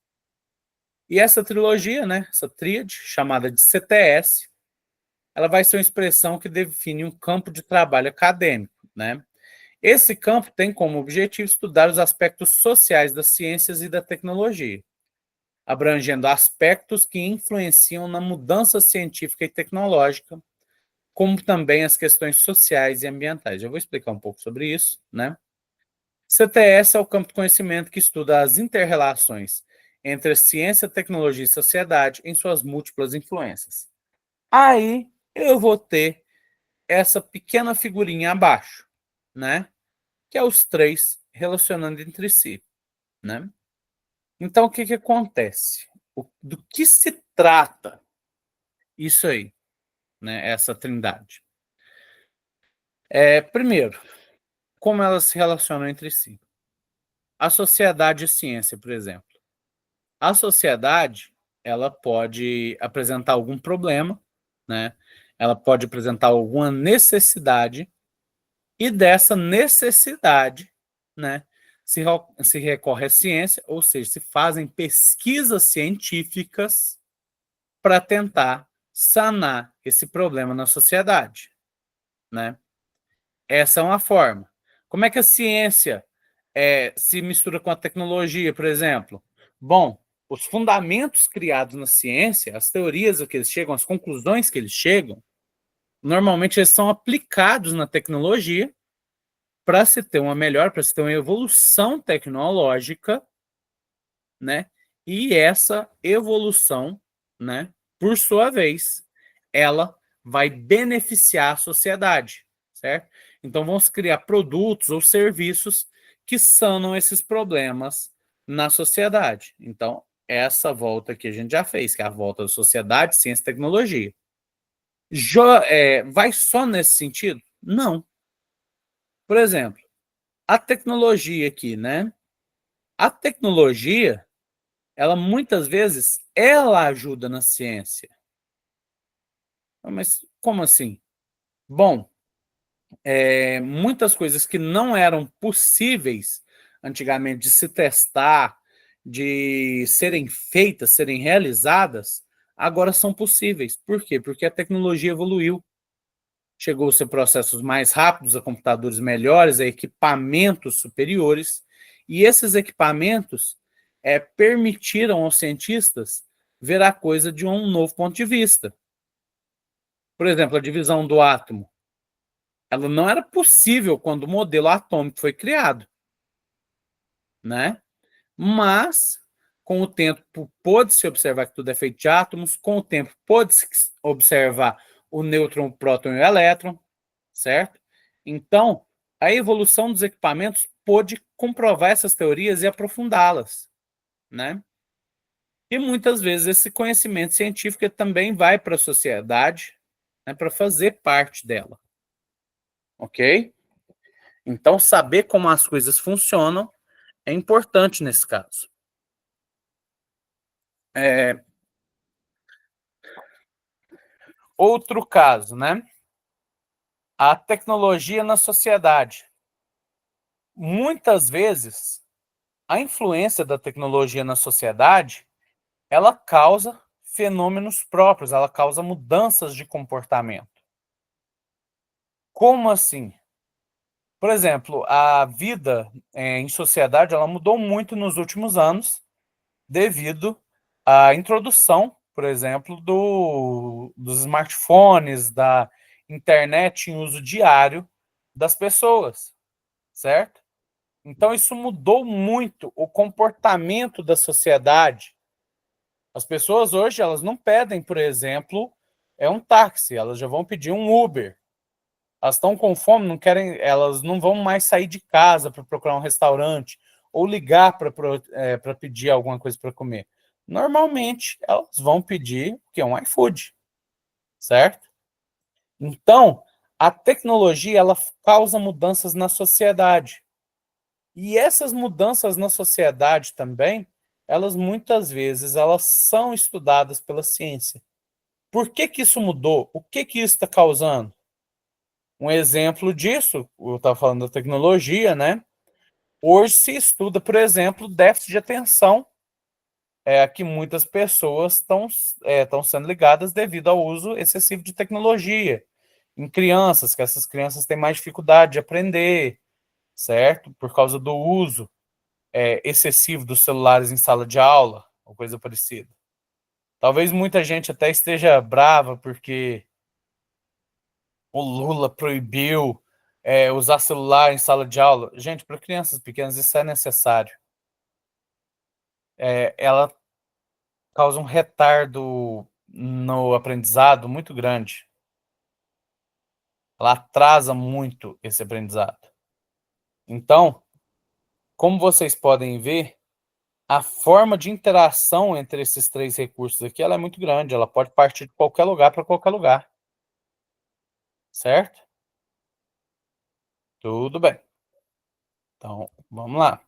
E essa trilogia, né, essa tríade, chamada de CTS, ela vai ser uma expressão que define um campo de trabalho acadêmico, né? Esse campo tem como objetivo estudar os aspectos sociais das ciências e da tecnologia, abrangendo aspectos que influenciam na mudança científica e tecnológica, como também as questões sociais e ambientais. Eu vou explicar um pouco sobre isso, né? CTS é o campo de conhecimento que estuda as interrelações entre a ciência, tecnologia e sociedade em suas múltiplas influências. Aí eu vou ter essa pequena figurinha abaixo, né? Que é os três relacionando entre si, né? Então, o que acontece? Do que se trata isso aí, né? Essa trindade. Primeiro, como elas se relacionam entre si. A sociedade e a ciência, por exemplo. A sociedade, ela pode apresentar algum problema, né? Ela pode apresentar alguma necessidade, e dessa necessidade, né, se recorre à ciência, ou seja, se fazem pesquisas científicas para tentar sanar esse problema na sociedade, né? Essa é uma forma. Como é que a ciência se mistura com a tecnologia, por exemplo? Bom, os fundamentos criados na ciência, as teorias a que eles chegam, as conclusões que eles chegam, normalmente eles são aplicados na tecnologia para se ter uma melhor, para se ter uma evolução tecnológica, né? E essa evolução, né, por sua vez, ela vai beneficiar a sociedade, certo? Então vão se criar produtos ou serviços que sanam esses problemas na sociedade. Então, essa volta que a gente já fez, que é a volta da sociedade, ciência e tecnologia. Vai só nesse sentido? Não. Por exemplo, a tecnologia aqui, né? A tecnologia, ela muitas vezes, ela ajuda na ciência. Mas como assim? Bom, muitas coisas que não eram possíveis antigamente de se testar, de serem feitas, serem realizadas, agora são possíveis. Por quê? Porque a tecnologia evoluiu. Chegou-se a processos mais rápidos, a computadores melhores, a equipamentos superiores, e esses equipamentos permitiram aos cientistas ver a coisa de um novo ponto de vista. Por exemplo, a divisão do átomo. Ela não era possível quando o modelo atômico foi criado, né? Mas, com o tempo, pôde-se observar que tudo é feito de átomos, com o tempo, pôde-se observar o nêutron, o próton e o elétron, certo? Então, a evolução dos equipamentos pôde comprovar essas teorias e aprofundá-las, né? E muitas vezes esse conhecimento científico também vai para a sociedade, né, para fazer parte dela, ok? Então, saber como as coisas funcionam é importante nesse caso. Outro caso, né? A tecnologia na sociedade. Muitas vezes, a influência da tecnologia na sociedade, ela causa fenômenos próprios, ela causa mudanças de comportamento. Como assim? Por exemplo, a vida em sociedade, ela mudou muito nos últimos anos, devido à introdução, por exemplo, dos smartphones, da internet em uso diário das pessoas, certo? Então, isso mudou muito o comportamento da sociedade. As pessoas hoje, elas não pedem, por exemplo, um táxi, elas já vão pedir um Uber. Elas estão com fome, não querem, elas não vão mais sair de casa para procurar um restaurante ou ligar para pedir alguma coisa para comer. Normalmente, elas vão pedir o que é um iFood, certo? Então, a tecnologia, ela causa mudanças na sociedade. E essas mudanças na sociedade também, elas muitas vezes elas são estudadas pela ciência. Por que que isso mudou? O que que isso está causando? Um exemplo disso, eu estava falando da tecnologia, né? Hoje se estuda, por exemplo, déficit de atenção, que muitas pessoas estão sendo ligadas devido ao uso excessivo de tecnologia. Em crianças, que essas crianças têm mais dificuldade de aprender, certo? Por causa do uso excessivo dos celulares em sala de aula, ou coisa parecida. Talvez muita gente até esteja brava porque o Lula proibiu usar celular em sala de aula. Gente, para crianças pequenas isso é necessário. Ela causa um retardo no aprendizado muito grande. Ela atrasa muito esse aprendizado. Então, como vocês podem ver, a forma de interação entre esses três recursos aqui, ela é muito grande, ela pode partir de qualquer lugar para qualquer lugar. Certo? Tudo bem. Então, vamos lá.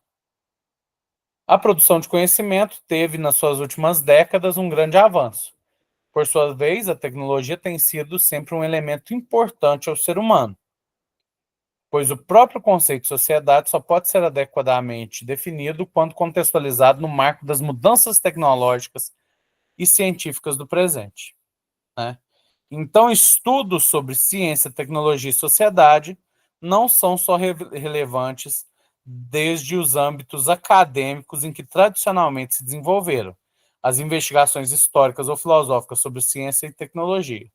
A produção de conhecimento teve, nas suas últimas décadas, um grande avanço. Por sua vez, a tecnologia tem sido sempre um elemento importante ao ser humano, pois o próprio conceito de sociedade só pode ser adequadamente definido quando contextualizado no marco das mudanças tecnológicas e científicas do presente, né? Então, estudos sobre ciência, tecnologia e sociedade não são só relevantes desde os âmbitos acadêmicos em que tradicionalmente se desenvolveram as investigações históricas ou filosóficas sobre ciência e tecnologia,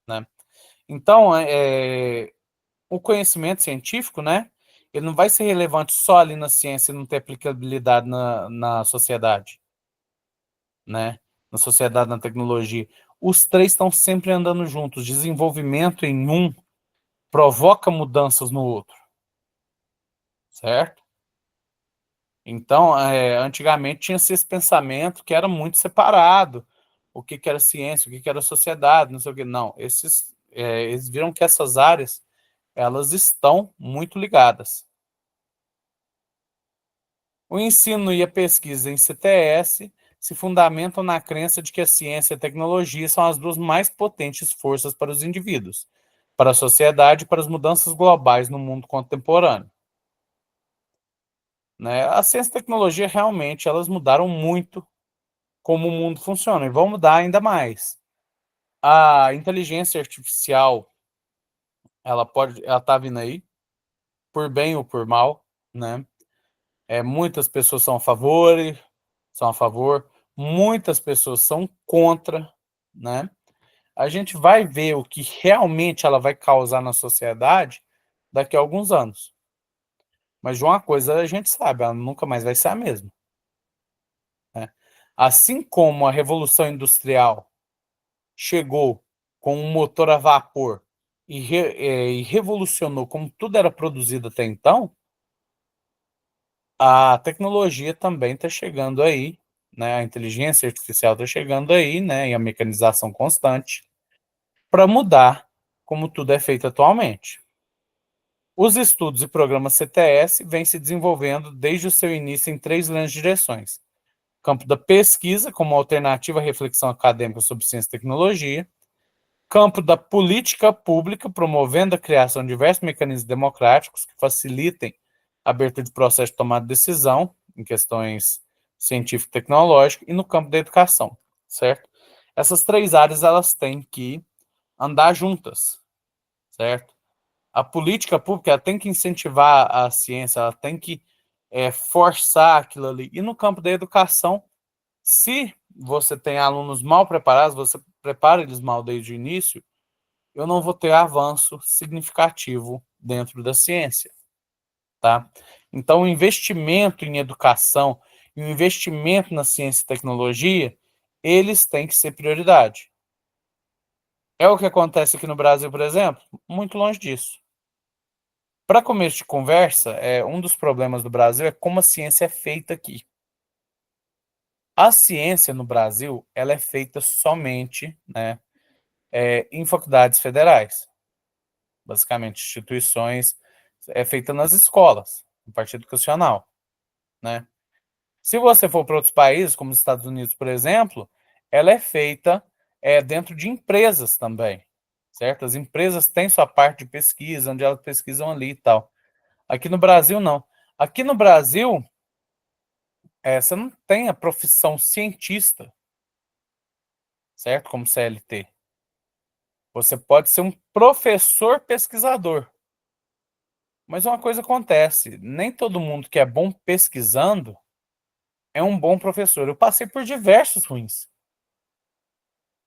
né? Então, o conhecimento científico, né, ele não vai ser relevante só ali na ciência e não ter aplicabilidade na sociedade, né? Na sociedade, na tecnologia. Os três estão sempre andando juntos. Desenvolvimento em um provoca mudanças no outro, certo? Então, antigamente tinha-se esse pensamento que era muito separado. O que era ciência, o que era sociedade, não sei o que. Não, eles viram que essas áreas, elas estão muito ligadas. O ensino e a pesquisa em CTS se fundamentam na crença de que a ciência e a tecnologia são as duas mais potentes forças para os indivíduos, para a sociedade e para as mudanças globais no mundo contemporâneo, né? A ciência e a tecnologia realmente elas mudaram muito como o mundo funciona e vão mudar ainda mais. A inteligência artificial, ela tá vindo aí, por bem ou por mal, né? Muitas pessoas são a favor, muitas pessoas são contra, né? A gente vai ver o que realmente ela vai causar na sociedade daqui a alguns anos. Mas de uma coisa a gente sabe, ela nunca mais vai ser a mesma, né? Assim como a Revolução Industrial chegou com um motor a vapor e revolucionou como tudo era produzido até então, a tecnologia também está chegando aí, né? A inteligência artificial está chegando aí, né? E a mecanização constante para mudar como tudo é feito atualmente. Os estudos e programas CTS vêm se desenvolvendo desde o seu início em três grandes direções: campo da pesquisa, como alternativa à reflexão acadêmica sobre ciência e tecnologia; campo da política pública, promovendo a criação de diversos mecanismos democráticos que facilitem a abertura de processos de tomada de decisão em questões científico-tecnológicas; e no campo da educação, certo? Essas três áreas elas têm que andar juntas, certo? A política pública ela tem que incentivar a ciência, ela tem que forçar aquilo ali. E no campo da educação, se você tem alunos mal preparados, você prepara eles mal desde o início, eu não vou ter avanço significativo dentro da ciência, tá? Então, o investimento em educação e o investimento na ciência e tecnologia, eles têm que ser prioridade. É o que acontece aqui no Brasil, por exemplo? Muito longe disso. Para começo de conversa, um dos problemas do Brasil é como a ciência é feita aqui. A ciência no Brasil, ela é feita somente, né, em faculdades federais. Basicamente, instituições, feita nas escolas, na parte educacional, né? Se você for para outros países, como os Estados Unidos, por exemplo, ela é feita dentro de empresas também, certo? As empresas têm sua parte de pesquisa, onde elas pesquisam ali e tal. Aqui no Brasil, não. Aqui no Brasil, você não tem a profissão cientista, certo? Como CLT. Você pode ser um professor pesquisador. Mas uma coisa acontece, nem todo mundo que é bom pesquisando é um bom professor. Eu passei por diversos ruins.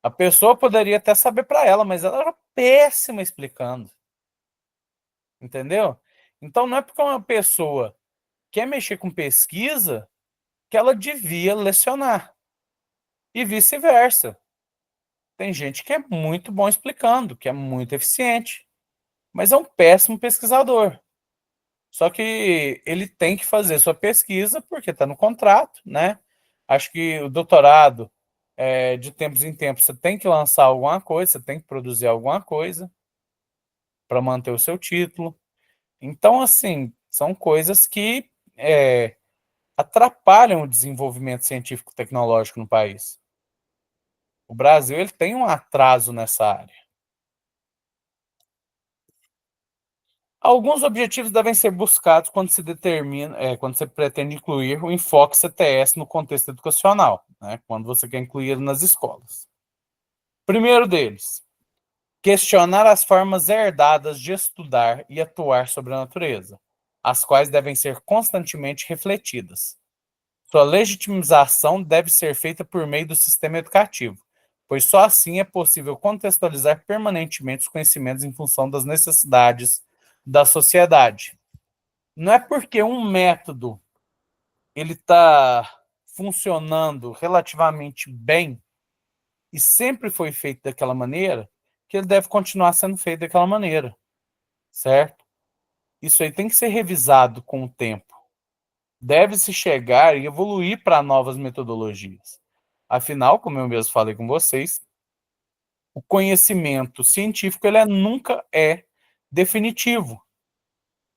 A pessoa poderia até saber para ela, mas ela era péssima explicando. Entendeu? Então não é porque uma pessoa quer mexer com pesquisa que ela devia lecionar. E vice-versa. Tem gente que é muito bom explicando, que é muito eficiente, mas é um péssimo pesquisador. Só que ele tem que fazer sua pesquisa porque está no contrato, né? Acho que o doutorado, de tempos em tempos, você tem que lançar alguma coisa, você tem que produzir alguma coisa para manter o seu título. Então, assim, são coisas que atrapalham o desenvolvimento científico-tecnológico no país. O Brasil ele tem um atraso nessa área. Alguns objetivos devem ser buscados quando se determina, quando você pretende incluir o enfoque CTS no contexto educacional, né? Quando você quer incluir ele nas escolas. Primeiro deles, questionar as formas herdadas de estudar e atuar sobre a natureza, as quais devem ser constantemente refletidas. Sua legitimização deve ser feita por meio do sistema educativo, pois só assim é possível contextualizar permanentemente os conhecimentos em função das necessidades da sociedade. Não é porque um método ele está funcionando relativamente bem e sempre foi feito daquela maneira que ele deve continuar sendo feito daquela maneira, certo? Isso aí tem que ser revisado com o tempo. Deve-se chegar e evoluir para novas metodologias. Afinal, como eu mesmo falei com vocês, o conhecimento científico ele nunca é definitivo.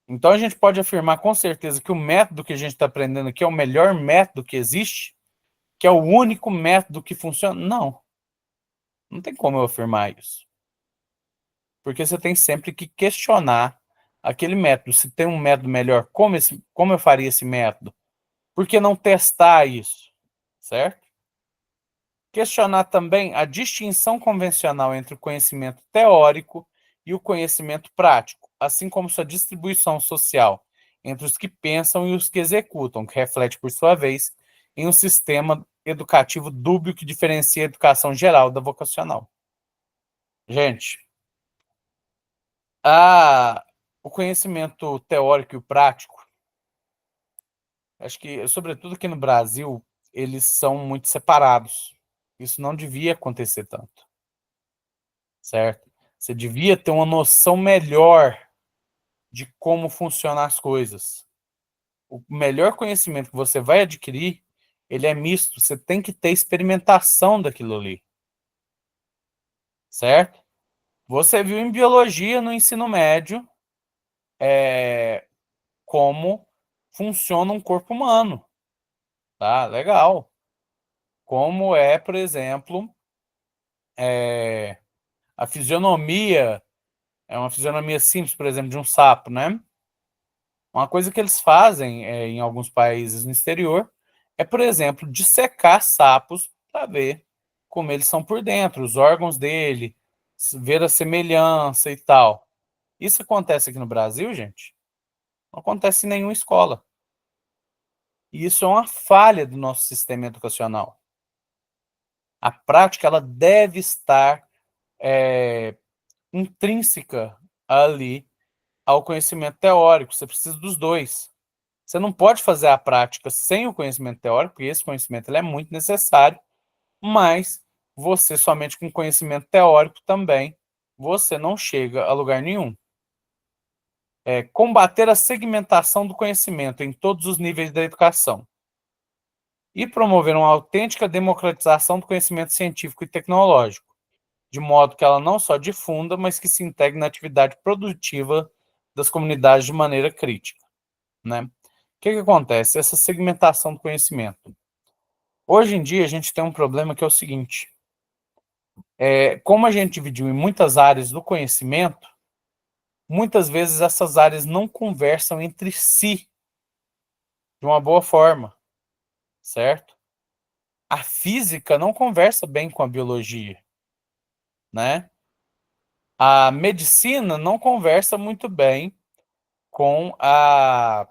Então a gente pode afirmar com certeza que o método que a gente está aprendendo aqui é o melhor método que existe, que é o único método que funciona. Não, não tem como eu afirmar isso. Porque você tem sempre que questionar aquele método. Se tem um método melhor, como eu faria esse método? Por que não testar isso? Certo? Questionar também a distinção convencional entre o conhecimento teórico e o conhecimento prático, assim como sua distribuição social entre os que pensam e os que executam, que reflete, por sua vez, em um sistema educativo dúbio que diferencia a educação geral da vocacional. Gente, o conhecimento teórico e o prático, acho que, sobretudo aqui no Brasil, eles são muito separados. Isso não devia acontecer tanto, certo? Você devia ter uma noção melhor de como funcionam as coisas. O melhor conhecimento que você vai adquirir, ele é misto. Você tem que ter experimentação daquilo ali, certo? Você viu em biologia no ensino médio como funciona um corpo humano, tá? Legal. Como é, por exemplo, a fisionomia, é uma fisionomia simples, por exemplo, de um sapo, né? Uma coisa que eles fazem em alguns países no exterior é, por exemplo, dissecar sapos para ver como eles são por dentro, os órgãos dele, ver a semelhança e tal. Isso acontece aqui no Brasil, gente? Não acontece em nenhuma escola. E isso é uma falha do nosso sistema educacional. A prática ela deve estar intrínseca ali ao conhecimento teórico. Você precisa dos dois. Você não pode fazer a prática sem o conhecimento teórico, porque esse conhecimento ele é muito necessário, mas você somente com conhecimento teórico também, você não chega a lugar nenhum. Combater a segmentação do conhecimento em todos os níveis da educação e promover uma autêntica democratização do conhecimento científico e tecnológico, de modo que ela não só difunda, mas que se integre na atividade produtiva das comunidades de maneira crítica, né? O que acontece? Essa segmentação do conhecimento. Hoje em dia, a gente tem um problema que é o seguinte: como a gente dividiu em muitas áreas do conhecimento, muitas vezes essas áreas não conversam entre si de uma boa forma, certo? A física não conversa bem com a biologia, né? A medicina não conversa muito bem com a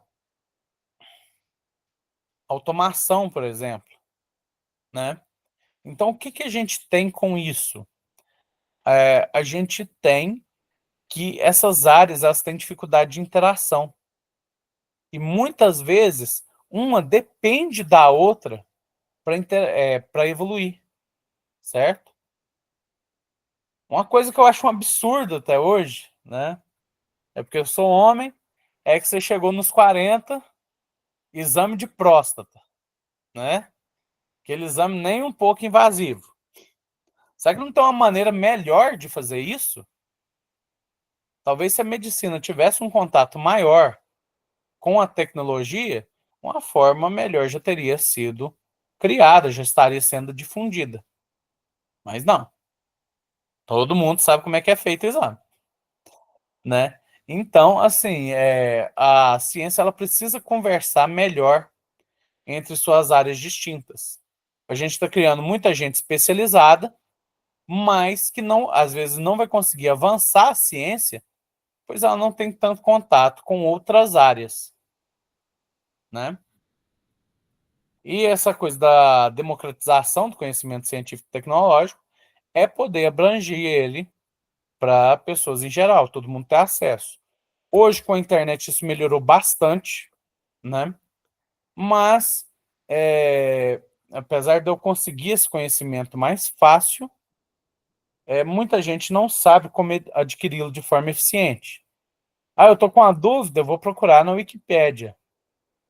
automação, por exemplo, né? Então, o que a gente tem com isso? A gente tem que essas áreas elas têm dificuldade de interação. E muitas vezes uma depende da outra para evoluir, certo? Uma coisa que eu acho um absurdo até hoje, né? É porque eu sou homem, é que você chegou nos 40, exame de próstata, né? Aquele exame nem um pouco invasivo. Será que não tem uma maneira melhor de fazer isso? Talvez se a medicina tivesse um contato maior com a tecnologia, uma forma melhor já teria sido criada, já estaria sendo difundida. Mas não. Todo mundo sabe como é que é feito o exame, né? Então, assim, a ciência ela precisa conversar melhor entre suas áreas distintas. A gente está criando muita gente especializada, mas que não, às vezes não vai conseguir avançar a ciência, pois ela não tem tanto contato com outras áreas, né? E essa coisa da democratização do conhecimento científico e tecnológico é poder abranger ele para pessoas em geral, todo mundo ter acesso. Hoje, com a internet, isso melhorou bastante, né? Mas, apesar de eu conseguir esse conhecimento mais fácil, muita gente não sabe como adquiri-lo de forma eficiente. Ah, eu tô com uma dúvida, eu vou procurar na Wikipédia.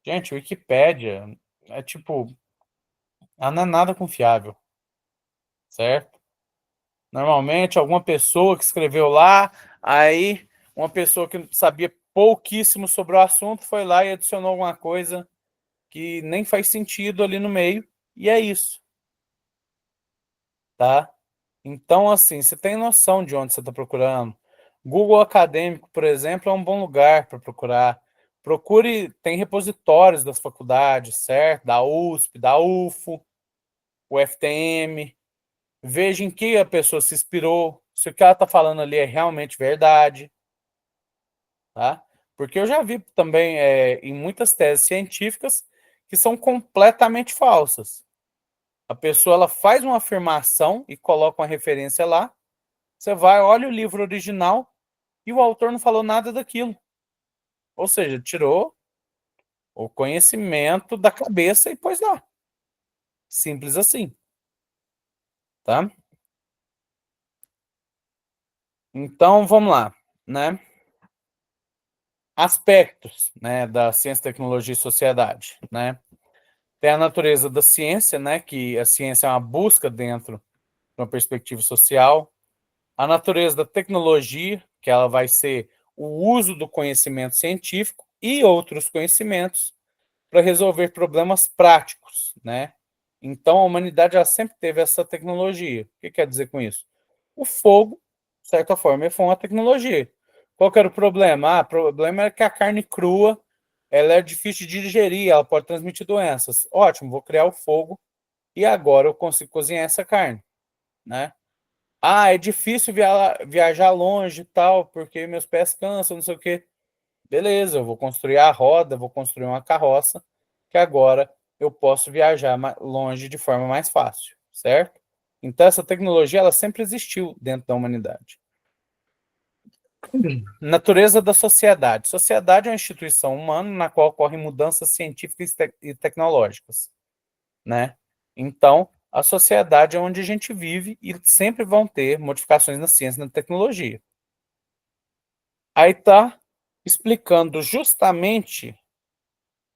Gente, Wikipédia é tipo, ela não é nada confiável, certo? Normalmente, alguma pessoa que escreveu lá, aí uma pessoa que sabia pouquíssimo sobre o assunto foi lá e adicionou alguma coisa que nem faz sentido ali no meio, e é isso, tá? Então, assim, você tem noção de onde você está procurando. Google Acadêmico, por exemplo, é um bom lugar para procurar. Procure, tem repositórios das faculdades, certo? Da USP, da UFO, o FTM. Veja em que a pessoa se inspirou, se o que ela está falando ali é realmente verdade, tá? Porque eu já vi também em muitas teses científicas que são completamente falsas. A pessoa ela faz uma afirmação e coloca uma referência lá, você vai, olha o livro original e o autor não falou nada daquilo. Ou seja, tirou o conhecimento da cabeça e pôs lá. Simples assim, tá? Então, vamos lá, né? Aspectos, né, da ciência, tecnologia e sociedade, né? Tem a natureza da ciência, né, que a ciência é uma busca dentro de uma perspectiva social. A natureza da tecnologia, que ela vai ser o uso do conhecimento científico e outros conhecimentos para resolver problemas práticos, né? Então, a humanidade já sempre teve essa tecnologia. O que quer dizer com isso? O fogo, de certa forma, foi uma tecnologia. Qual que era o problema? Ah, o problema é que a carne crua ela é difícil de digerir, ela pode transmitir doenças. Ótimo, vou criar o fogo e agora eu consigo cozinhar essa carne, né? Ah, é difícil viajar longe e tal, porque meus pés cansam, não sei o quê. Beleza, eu vou construir a roda, vou construir uma carroça, que agora eu posso viajar longe de forma mais fácil, certo? Então, essa tecnologia ela sempre existiu dentro da humanidade. Natureza da sociedade. Sociedade é uma instituição humana na qual ocorrem mudanças científicas e tecnológicas, né? Então, a sociedade é onde a gente vive e sempre vão ter modificações na ciência e na tecnologia. Aí tá explicando justamente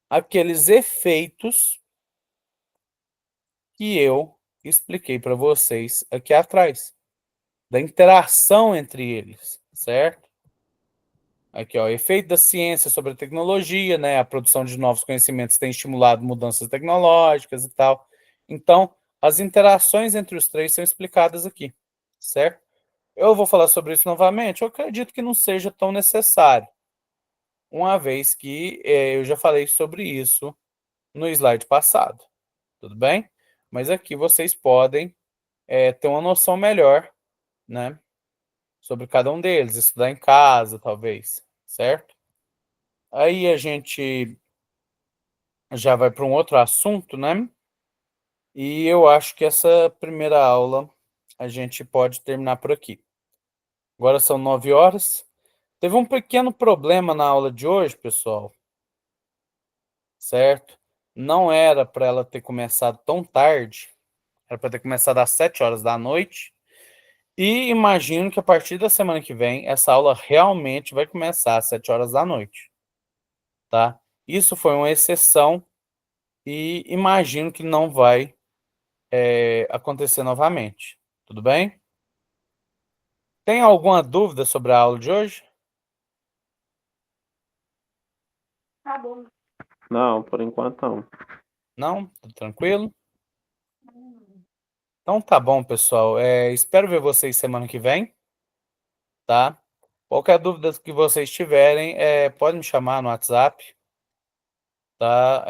aqueles efeitos que eu expliquei para vocês aqui atrás, da interação entre eles, certo? Aqui, ó, efeito da ciência sobre a tecnologia, né? A produção de novos conhecimentos tem estimulado mudanças tecnológicas e tal. Então, as interações entre os três são explicadas aqui, certo? Eu vou falar sobre isso novamente. Eu acredito que não seja tão necessário, uma vez que eu já falei sobre isso no slide passado, tudo bem? Mas aqui vocês podem ter uma noção melhor, né, sobre cada um deles, estudar em casa, talvez, certo? Aí a gente já vai para um outro assunto, né? E eu acho que essa primeira aula a gente pode terminar por aqui. Agora são 9 horas. Teve um pequeno problema na aula de hoje, pessoal, certo? Não era para ela ter começado tão tarde, era para ter começado às 7 horas da noite. E imagino que a partir da semana que vem, essa aula realmente vai começar às 7 horas da noite. tá? Isso foi uma exceção e imagino que não vai acontecer novamente. Tudo bem? Tem alguma dúvida sobre a aula de hoje? Tá bom. Não, por enquanto não. Não? Tudo tranquilo? Então tá bom, pessoal. Espero ver vocês semana que vem, tá? Qualquer dúvida que vocês tiverem, pode me chamar no WhatsApp, tá?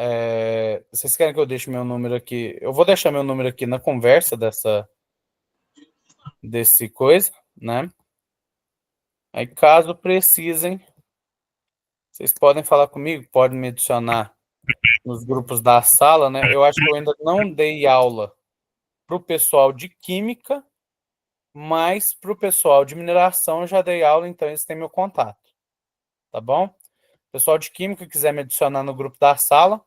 Vocês querem que eu deixe meu número aqui? Eu vou deixar meu número aqui na conversa desse coisa, né? Aí, caso precisem, vocês podem falar comigo, podem me adicionar nos grupos da sala, né? Eu acho que eu ainda não dei aula para o pessoal de química, mas para o pessoal de mineração eu já dei aula, então eles têm meu contato, tá bom? Pessoal de química quiser me adicionar no grupo da sala,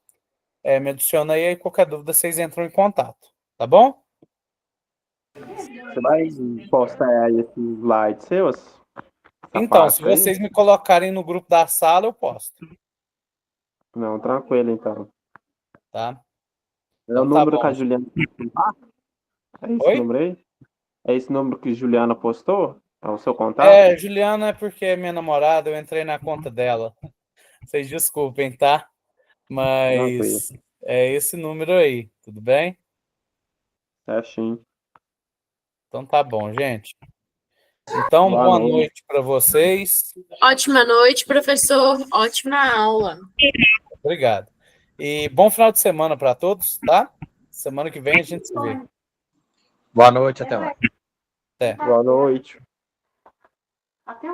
me adiciona aí, qualquer dúvida vocês entram em contato, tá bom? Você vai postar aí esses slides seus? Essa Então, se parte aí? vocês me colocarem no grupo da sala, eu posto, Não, tranquilo então. tá? É o Então tá número que bom. a Juliana. Ah, é esse Oi? número aí? É esse número que Juliana postou? É o seu contato? Juliana é porque é minha namorada, eu entrei na conta dela. Vocês desculpem, tá? Tranquilo. Mas é esse número aí, tudo bem? Certinho. Então tá bom, gente. Então, Boa boa noite. noite para vocês. Ótima noite, professor. Ótima aula. Obrigado. E bom final de semana para todos, tá? Semana que vem a gente se vê. Boa noite, até mais. Até. Boa noite. Até